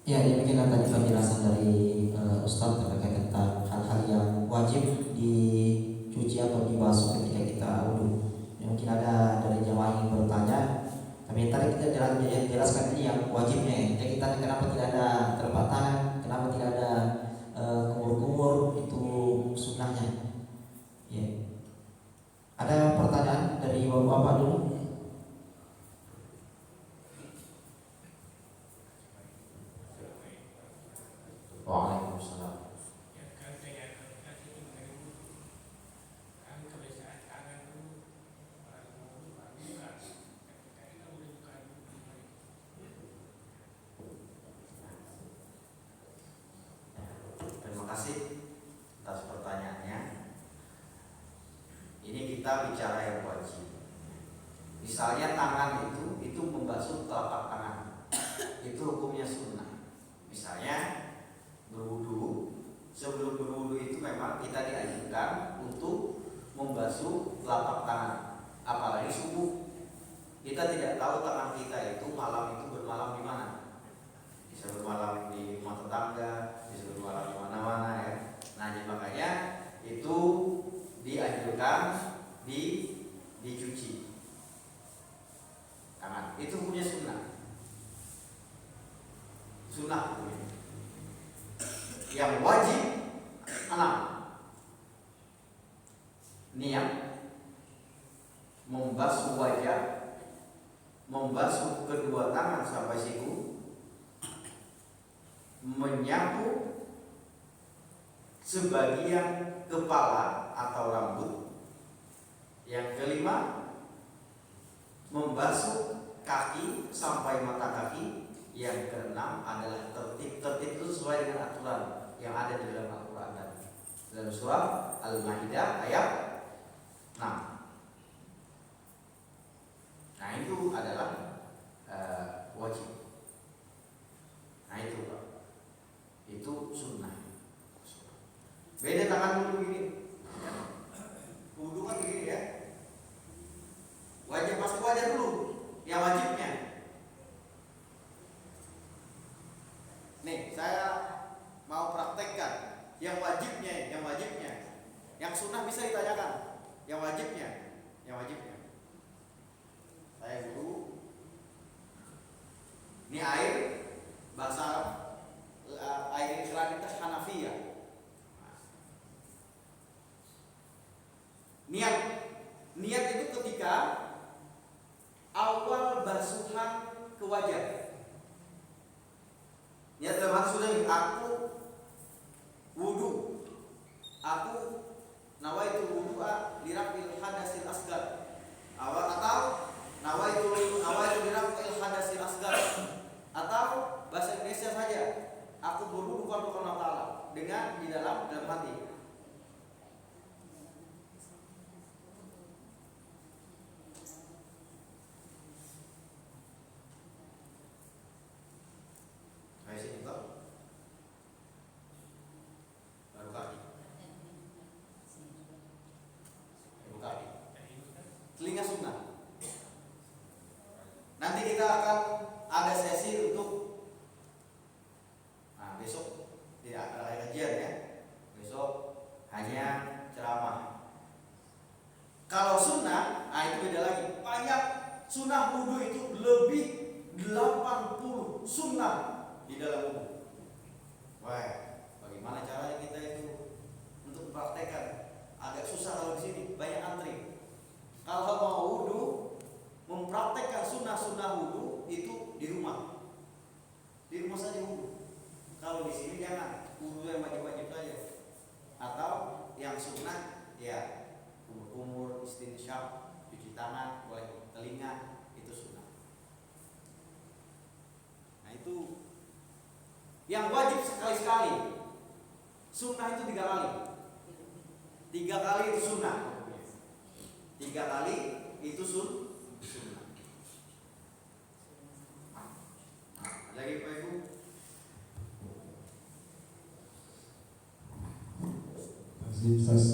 Speaker 2: Ya, demikian tadi penjelasan dari Ustadz terkait tentang hal-hal yang wajib dicuci atau dibasuh ketika kita wudu. Mungkin ada dari jamaah yang bertanya, tapi tadi kita jelaskan ini yang wajibnya. Ya, kita kenapa tidak ada telapak tangan, kenapa tidak ada kumur-kumur, itu sunnahnya. Ya. Ada pertanyaan dari bapak-bapak dulu?
Speaker 1: Waalaikumsalam. Terima kasih atas pertanyaannya. Ini kita bicara yang wajib. Misalnya tangan itu membasuh telapak tangan, itu hukumnya sunnah. Misalnya berwudu, sebelum berwudu itu memang kita dianjurkan untuk membasuh telapak tangan, apalagi subuh. Kita tidak tahu tangan kita itu malam itu bermalam di mana. Bisa bermalam di rumah tetangga, bisa bermalam di mana-mana ya. Nah, makanya itu dianjurkan dicuci tangan. Itu hukumnya sunnah. Sunnah hukumnya. Yang wajib 6. Niat, membasuh wajah, membasuh kedua tangan sampai siku, menyapu sebagian kepala atau rambut. Yang kelima, membasuh kaki sampai mata kaki. Yang keenam adalah tertib. Tertib itu sesuai dengan aturan yang ada di dalam Al-Quran dan dalam surah Al-Maidah ayat 6. Nah, itu adalah wajib. Nah, itu Pak. Itu sunnah. Beda tangan dulu begini. ketika awal basuhan ke wajah. Ya teman sudah aku wudu, aku nawaitu wudu'a lirafil hadasil asgar, atau nawaitu lirafil hadasil asgar, atau bahasa Indonesia saja, aku berwudu karena Allah Ta'ala dengan di dalam hati. Telinga sunnah. Nanti kita akan ada sesi untuk besok tidak ada kajian ya. Besok hanya ceramah. Kalau sunnah, itu beda lagi. Banyak sunnah wudu itu lebih 80 sunnah di dalam wudu. Wah, bagaimana caranya kita itu untuk mempraktekkan? Agak susah kalau di sini, banyak antri. Kalau mau wudu, mempraktekkan sunnah-sunnah wudu itu di rumah saja wudu. Kalau di sini jangan wudu yang wajib-wajib saja, atau yang sunnah ya kumur, istinsyaq, cuci tangan, boleh telinga, itu sunnah. Nah itu yang wajib sekali-sekali. Sunnah itu 3 kali. 3 kali itu sunnah. 3 kali itu sunnah. Lagi Pak Ibu?
Speaker 3: Masih Ustaz.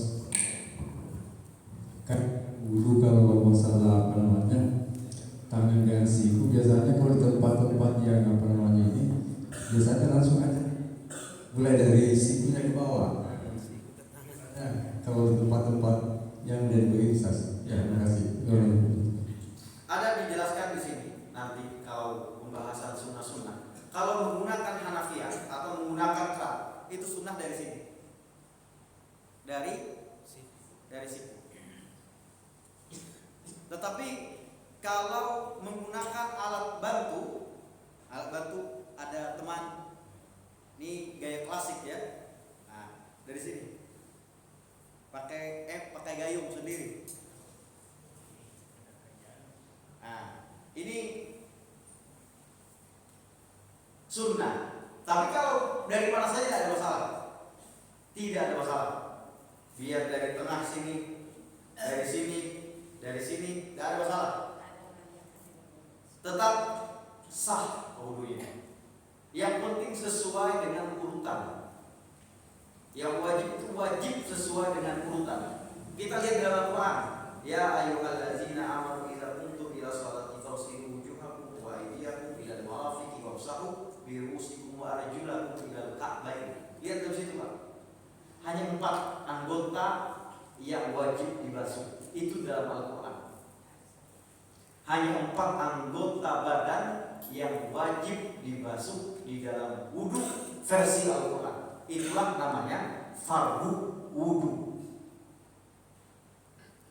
Speaker 3: Kan wudu kalau masalah tangan dan siku biasanya kalau di tempat-tempat yang ini biasanya langsung aja mulai dari sikunya ke bawah. Kalau di tempat-tempat yang dari bawah Ustaz. Ya, terima kasih.
Speaker 1: Ada dijelaskan di sini nanti kalau pembahasan sunnah-sunnah. Kalau menggunakan Hanafiyah atau menggunakan kerat, itu sunnah dari sini. Dari siku. Tetapi kalau menggunakan alat bantu ada teman ini gaya klasik ya. Nah, dari sini. Pakai gayung sendiri. Nah, ini sunnah. Tapi kalau dari mana saja tidak ada masalah. Tidak ada masalah. Biar dari tengah sini, dari sini, tidak ada masalah. Tetap sah wudunya. Yang penting sesuai dengan urutan. Yang wajib itu wajib sesuai dengan urutan. Kita lihat dalam Al-Quran. Ya ayyuhallazina amanu idza qumtum ila sholati fagsilu wujuhakum wa aydiyakum ila al-marafiqi wamsahu bi ru'usikum wa arjulakum ila al-ka'bayn. Lihat dari situ Pak. Hanya 4 anggota yang wajib dibasuh. Itu dalam Al-Quran. Hanya 4 anggota badan yang wajib dibasuh di dalam wudu versi Al-Quran. Itulah namanya fardu wudu.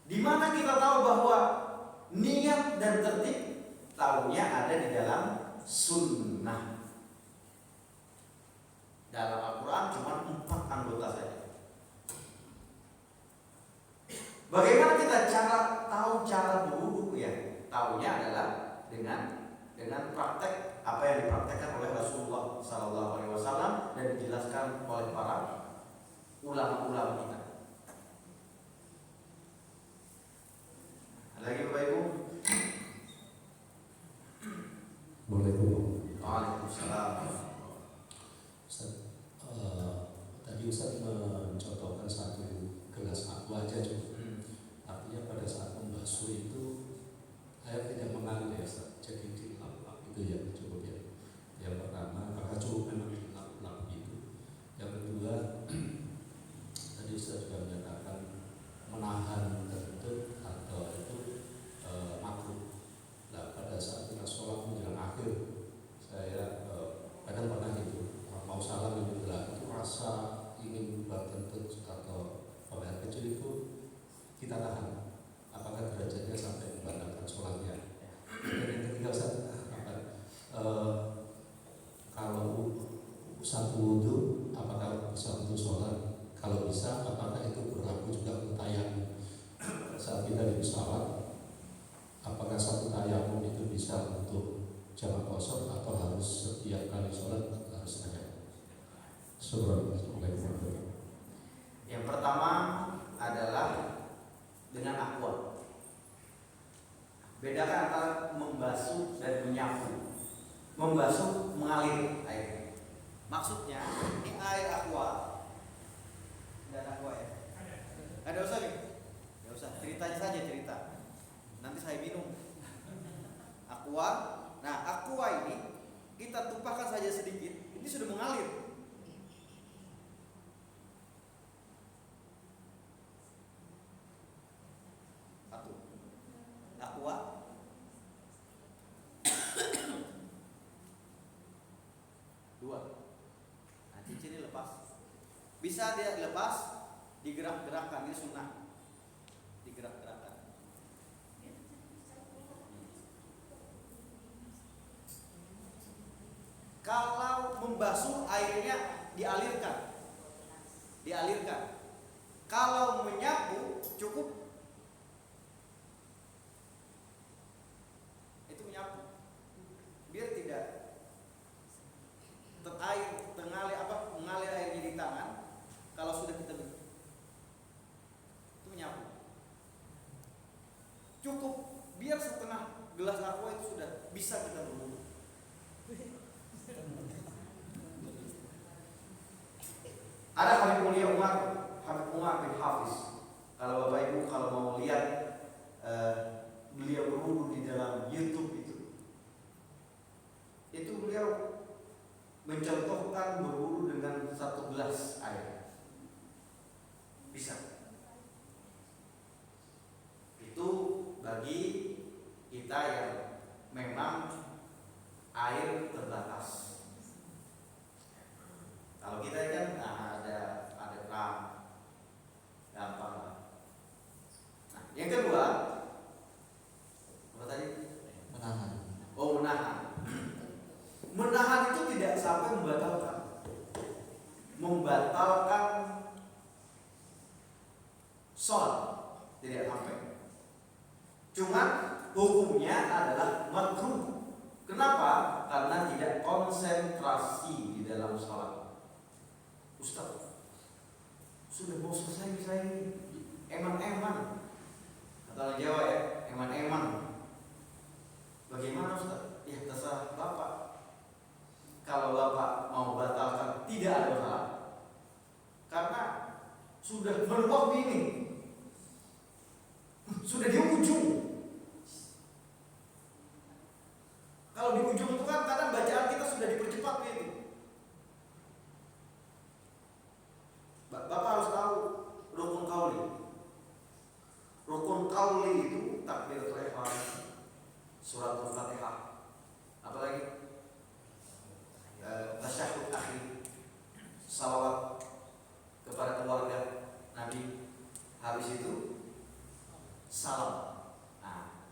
Speaker 1: Di mana kita tahu bahwa niat dan tertib tahunya ada di dalam sunnah. Dalam Al-Quran cuma 4 anggota saja. Bagaimana kita tahu cara berwudu ya? Tahunya adalah dengan praktek apa yang dipraktekkan oleh Rasulullah SAW dan dijelaskan oleh para ulama-ulama kita. Lagi Bapak Ibu?
Speaker 3: Boleh Bu.
Speaker 1: Waalaikumsalam.
Speaker 4: Ustaz, tadi Ustaz mencontohkan satu gelas aqua aja cukup. Artinya pada saat membasuh itu air tidak mengalir ya Ustaz, jadi dilap-lap itu ya cukup ya. Yang pertama, apakah cukup memang dilap-lap itu? Yang kedua, tadi Ustaz juga menyatakan menahan kentut atau itu satu wudhu, apakah bisa untuk sholat? Kalau bisa, apakah itu berlaku juga untuk tayamum? Saat kita di pesawat, apakah satu tayamum itu bisa untuk jamak kosong atau harus setiap kali sholat harus tayamum? Assalamualaikum.
Speaker 1: Yang pertama adalah dengan aqua. Bedakan antara membasuh dan menyapu. Membasuh mengalir air. Maksudnya ini air aqua dan aqua ya. Ada usah nih? Gak usah, ceritanya saja cerita. Nanti saya minum. Aqua. Nah, aqua ini kita tumpahkan saja sedikit, ini sudah mengalir. Satu. Aqua. Dua. Nah, cincin ini lepas. Bisa dia lepas, digerak-gerakkan, ini sunnah. Digerak-gerakkan. Kalau membasuh airnya dialirkan. Dialirkan. Kalau menyapu cukup itu menyapu. Biar tidak mengalir airnya di tangan. Kalau sudah kita itu menyapu. Cukup biar setengah gelas aqua itu sudah bisa kita berwudu. Ada Habib Mulia Umar bin Hafiz. Kalau Bapak Ibu kalau mau lihat beliau berwudu di dalam YouTube itu beliau mencontohkan berwudu dengan 1 gelas air. Bisa. Itu bagi kita yang memang air terbatas. Kalau kita kan ada keran, gampang lah. Nah, yang kedua, apa tadi?
Speaker 2: Menahan.
Speaker 1: Oh, menahan. Menahan itu tidak sampai membatalkan. Membatalkan sholat tidak sampai. Cuma hukumnya adalah makruh. Kenapa? Karena tidak konsentrasi di dalam sholat. Ustaz, sudah mau selesai saya ini, eman-eman. Kata orang Jawa ya, eman-eman. Bagaimana Ustaz? Ya terserah Bapak. Kalau Bapak mau batalkan tidak ada masalah. Karena sudah meluap ini. Sudah di ujung. Kalau di ujung itu kan kadang bacaan kita sudah dipercepat gitu. Bapak harus tahu rukun qauli. Rukun qauli itu takbiratul ihram, surat Al-Fatihah. Apa lagi? Tasyahhud akhir, salawat kepada keluarga Nabi. Habis itu salam. Nah,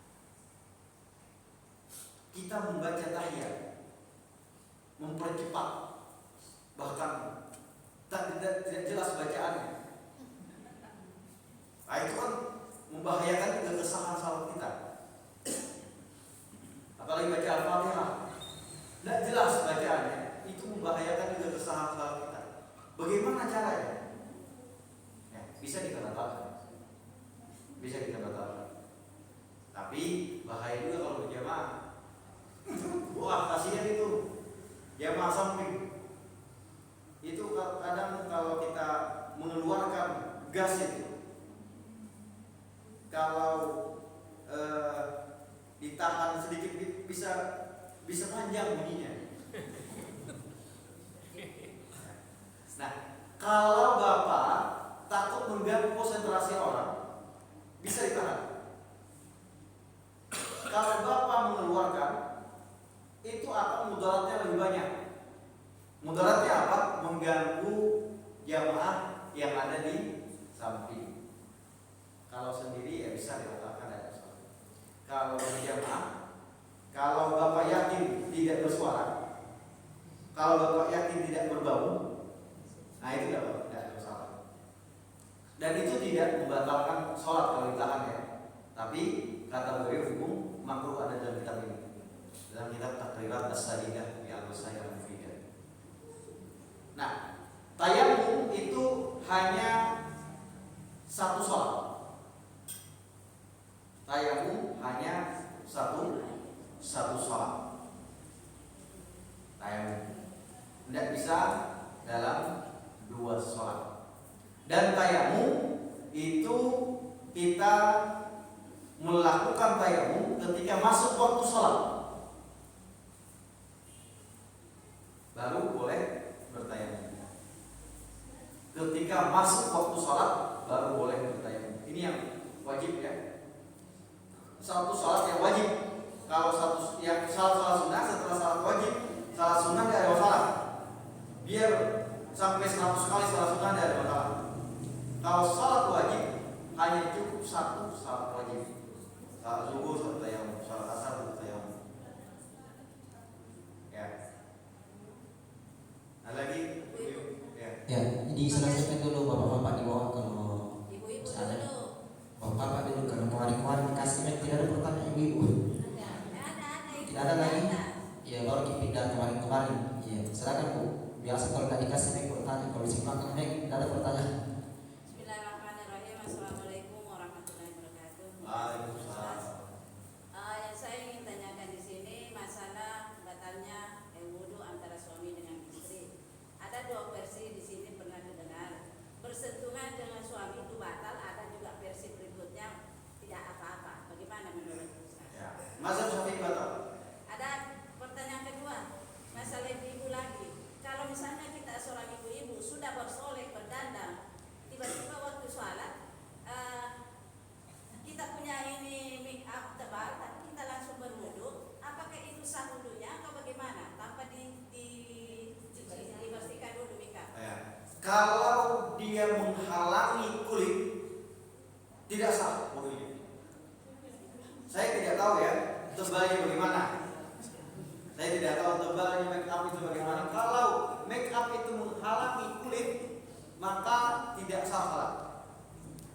Speaker 1: kita membaca tahiyat, mempercepat, bahkan tidak jelas bacaannya. Nah, itu kan membahayakan juga kesamaan salat kita. Apalagi baca Al-Fatihah, tidak jelas bacaannya, itu membahayakan juga kesamaan salat kita. Bagaimana caranya? Ya, bisa kita batalkan. Bisa kita batalkan. Tapi bahaya juga kalau berjamaah. Wah, kasihan itu jamaah samping. Itu kadang kalau kita mengeluarkan gas itu, kalau ditahan sedikit bisa panjang bunyinya. Nah, kalau Bapak takut mengganggu konsentrasi orang, bisa ditahan. Kalau Bapak mengeluarkan, itu akan mudaratnya lebih banyak. Mudaratnya apa? Mengganggu jamaah yang ada di samping. Kalau sendiri ya bisa dilakukan ada soal. Kalau berjamaah, kalau Bapak yakin tidak bersuara, kalau Bapak yakin tidak berbau, as-sadidah bi al-wasaya mufidah. Nah, tayamum itu hanya satu sholat. Tayamum hanya satu sholat. Tayamum tidak bisa dalam dua sholat. Dan tayamum itu kita melakukan tayamum ketika masuk waktu sholat, baru boleh bertayamum. Ketika masuk waktu sholat baru boleh bertayamum. Ini yang wajib ya. Satu sholat yang wajib. Kalau satu yang salat sunnah setelah salat wajib, salat sunnah tidak ada masalah. Biar sampai 100 kali salat sunnah tidak ada masalah. Kalau salat wajib hanya cukup satu salat wajib. Salat zuhur satu tayamum, salat asar satu tayamum. Ya. Nah lagi, ya.
Speaker 2: Ya, diselesaikan dulu bapak-bapak di bawah kalau
Speaker 5: Ibu-ibu
Speaker 2: ada.
Speaker 5: dulu.
Speaker 2: Bapak-bapak dulu karena kemarin-kemarin dikasih mic tidak ada pertanyaan ibu-ibu. Tidak ada lagi. Ya baru dipindah kemarin-kemarin. Iya, silakan Bu. Biasa kalau tidak dikasih mic pertanyaan, kalau disimpangkan mic tidak ada pertanyaan.
Speaker 5: Bismillahirrahmanirrahim. Assalamualaikum warahmatullahi wabarakatuh.
Speaker 1: Waalaikumsalam.
Speaker 5: Yang saya ingin tanyakan di sini masalah batalnya wudu antara suami dengan istri. Ada dua versi di sini pernah didengar. Bersentuhan dengan suami itu batal. Ada juga versi berikutnya tidak apa-apa. Bagaimana menurut Ustaz?
Speaker 1: Ya. Mazhab Syafi'i batal.
Speaker 5: Ada pertanyaan kedua, masalah ibu-ibu lagi. Kalau misalnya kita seorang ibu-ibu sudah bersolek berdandang, tiba-tiba waktu sholat kita punya ini make up tebal, tapi kita langsung berwudu, apakah itu sah wudunya atau bagaimana? Tanpa dibersihkan dulu make up.
Speaker 1: Ya. Kalau dia menghalangi kulit, tidak sah wudunya. Saya tidak tahu ya tebalnya bagaimana. Saya tidak tahu tebalnya make up itu bagaimana. Kalau make up itu menghalangi kulit, maka tidak sah salat.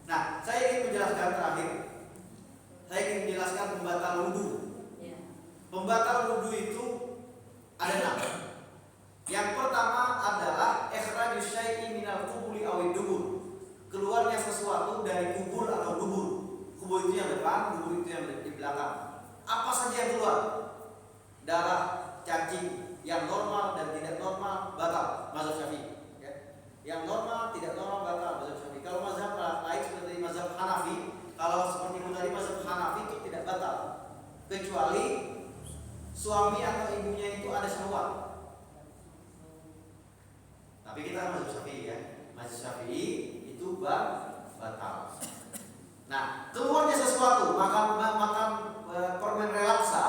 Speaker 1: Nah, saya ingin menjelaskan terakhir. Saya ingin menjelaskan pembatal wudu.
Speaker 5: Ya.
Speaker 1: Pembatal wudu itu ada 6. Yang pertama adalah ikhrajus syai'i minal qubuli awid dubur. Keluarnya sesuatu dari kubur atau dubur. Kubur itu yang depan, dubur itu yang di belakang. Apa saja yang keluar? Darah, cacing, yang normal dan tidak normal batal. Mazhab Syafi'i. Ya. Yang normal, tidak normal batal. Mazhab Syafi'i. Kalau mazhab lain seperti mazhab Hanafi, kalau seperti itu tadi mazhab Hanafi itu tidak batal, kecuali suami atau ibunya itu ada syahwat. Tapi kita mazhab Syafi'i ya. Mazhab Syafi'i itu batal. Nah, keluarnya sesuatu, makan permen relaksa,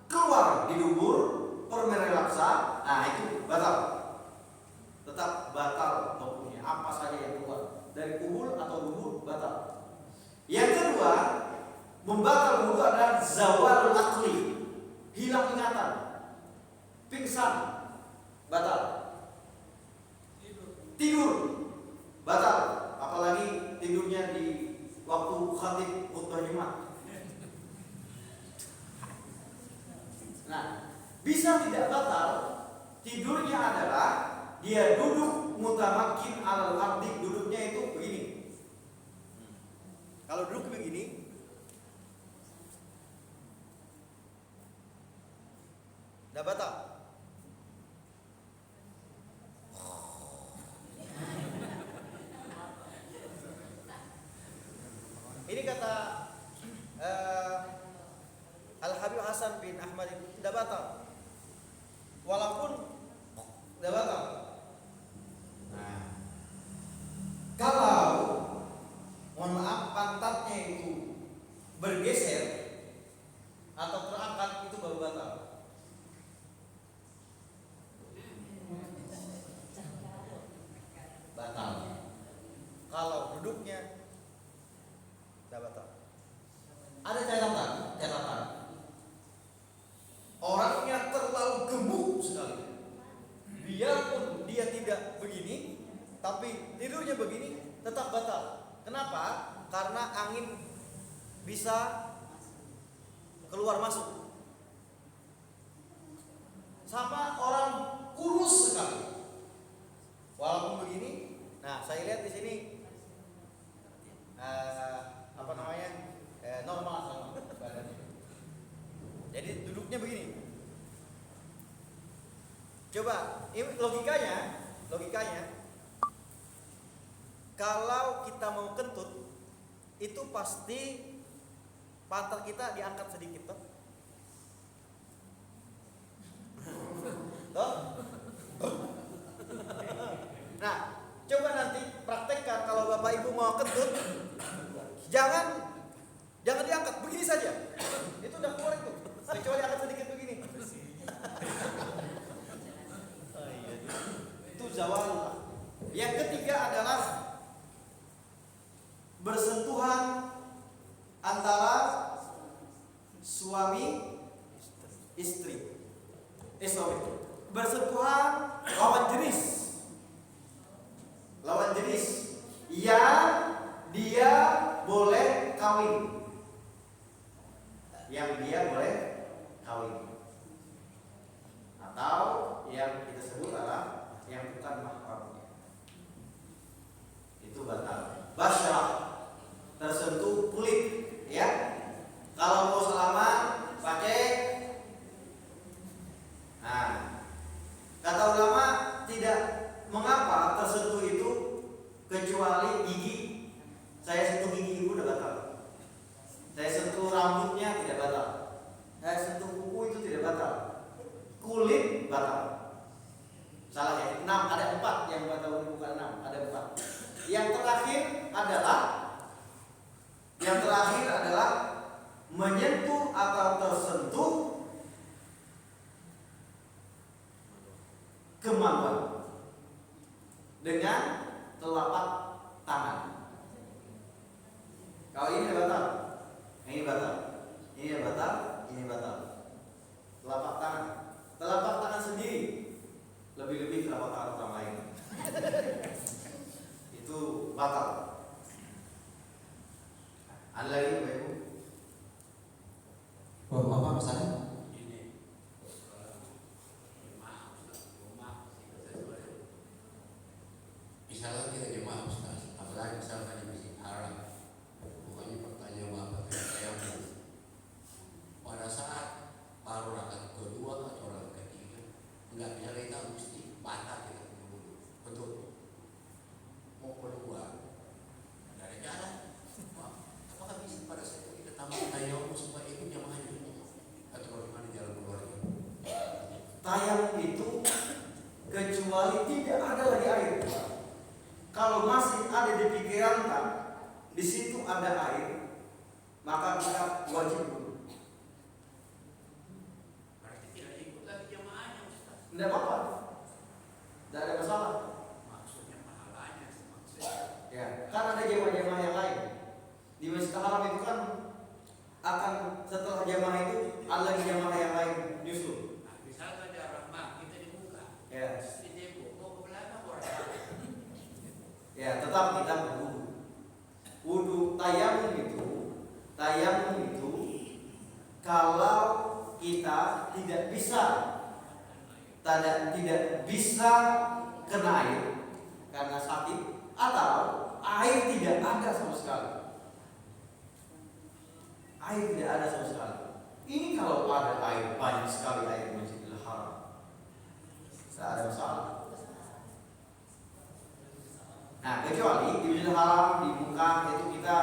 Speaker 1: keluar di dubur permen relaksa, nah itu batal. Tetap batal hukumnya. Apa saja yang keluar dari kubur atau dubur batal. Yang kedua, membatal wudu adalah zawalul aqli, hilang ingatan, pingsan, batal. Tidur, batal. Apalagi tidurnya di waktu khatib khutbah Jumat. Nah, bisa tidak batal tidurnya adalah dia duduk mutamakkin alal ardi, duduknya itu begini. Kalau duduk begini, tidak batal. Ini kata Al-Habib Hasan bin Ahmad itu tidak batal. Walaupun tidak batal. Nah, kalau mohon maaf pantatnya itu bergeser atau terangkat itu baru batal. Batal. Kalau duduknya tidak batal. Ada catatan. Orangnya terlalu gemuk sekali. Biarpun dia tidak begini, tapi tidurnya begini, tetap batal. Kenapa? Karena angin bisa keluar masuk. sama orang kurus sekali. Walaupun begini, nah saya lihat di sini apa namanya normal sama badannya. Jadi duduknya begini. Coba, ini logikanya, kalau kita mau kentut, itu pasti pantat kita diangkat sedikit, toh? Toh? Nah, coba nanti praktekkan kalau Bapak Ibu mau kentut, jangan diangkat, begini saja. Itu udah keluar itu. Kecuali angkat sedikit begini. Itu zawal. Yang ketiga adalah bersentuhan antara suami istri. Bersentuhan lawan jenis yang dia boleh kawin. Atau yang kita sebut adalah yang bukan mahramnya. Itu batal. Basyarah, tersentuh kulit, ya. Kalau mau salaman pakai. Nah, kata ulama tidak mengapa tersentuh itu kecuali gigi. Saya sentuh gigi ibu udah batal. Saya sentuh rambutnya tidak batal. Saya sentuh kuku itu tidak batal. Kulit batal. Salah ya, 6, ada 4 yang batal, bukan 6, ada 4. Yang terakhir adalah menyentuh atau tersentuh kemaluan dengan telapak tangan. Kalau ini batal, ini batal, ini batal, ini batal. Telapak tangan sendiri, lebih-lebih telapak tangan orang lain. Itu batal. Ada lagi Bapak Ibu?
Speaker 2: Bapak misalnya?
Speaker 4: Misalnya kita jemaah Ustaz, apalagi misalnya di Masjid Haram, pokoknya pertanyaan Bapak saya pada saat baru rakaat kedua atau rakaat ketiga, enggak bisa kita mesti batal kita dulu, betul? Mau keluar dari jalan, apakah bisa pada saat itu kita tambah tayamum supaya ikut jamaah juga, atau bagaimana jalan keluarnya?
Speaker 1: Tayamum itu kecuali tidak ada lagi air. Kalau masih ada di pikiran kan, di situ ada air, maka kita wajib dulu.
Speaker 4: Berarti tidak ikut lagi jamaahnya Ustaz.
Speaker 1: Tidak apa-apa, tidak ada masalah.
Speaker 4: Maksudnya pahalanya maksudnya.
Speaker 1: Ya, kan ada jamaah-jamaah yang lain. Di Masjid Haram itu kan akan setelah jamaah itu ada lagi jamaah yang lain nyusul.
Speaker 4: Nah, misalnya ada rahmat kita dibuka.
Speaker 1: Ya.
Speaker 4: Di Depok mau ke belakang orang.
Speaker 1: Ya, tetap kita wudu tayamum itu kalau kita tidak bisa kena air karena sakit atau air tidak ada sama sekali. Ini kalau ada air banyak sekali air Masjidil Haram, tidak ada masalah. Nah, kecuali di Masjidil Haram di Mekah itu kita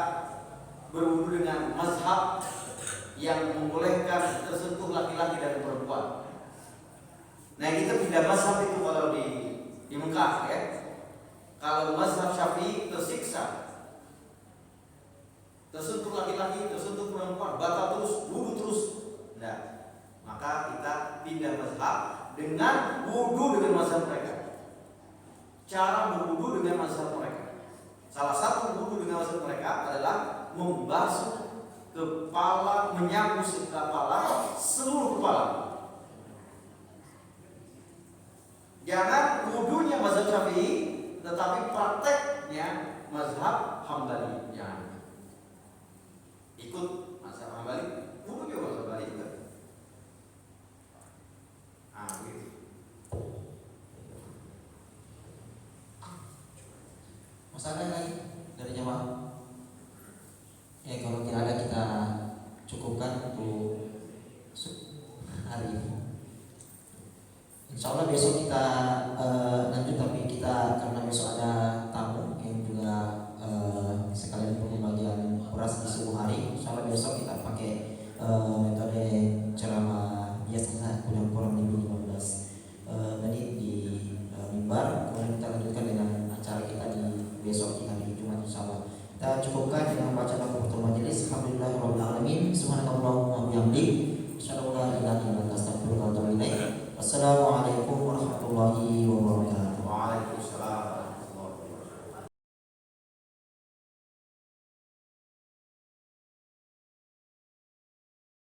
Speaker 1: berwudu dengan mazhab yang membolehkan tersentuh laki-laki dan perempuan. Nah, kita pindah mazhab itu kalau di Mekah ya. Kalau mazhab Syafi'i tersiksa, tersentuh laki-laki, tersentuh perempuan, batal terus, wudu terus. Nah, maka kita pindah mazhab dengan wudu dengan mazhab mereka. Cara berwudu dengan mazhab mereka. Salah satu wudu dengan mazhab mereka adalah membasuh kepala, menyapu kepala, seluruh kepala. Jangan wudunya mazhab Syafi'i, tetapi prakteknya mazhab Hambali. Jangan ikut mazhab Hambali, wudu juga mazhab Hambali juga. Begitu.
Speaker 2: Masih ada lagi dari jemaah? Ya kalau tidak ada kita cukupkan untuk hari ini. Insya Allah besok kita lanjut, tapi kita karena besok ada tamu yang juga sekalian pembagian beras di subuh hari. Insya Allah besok kita pakai metode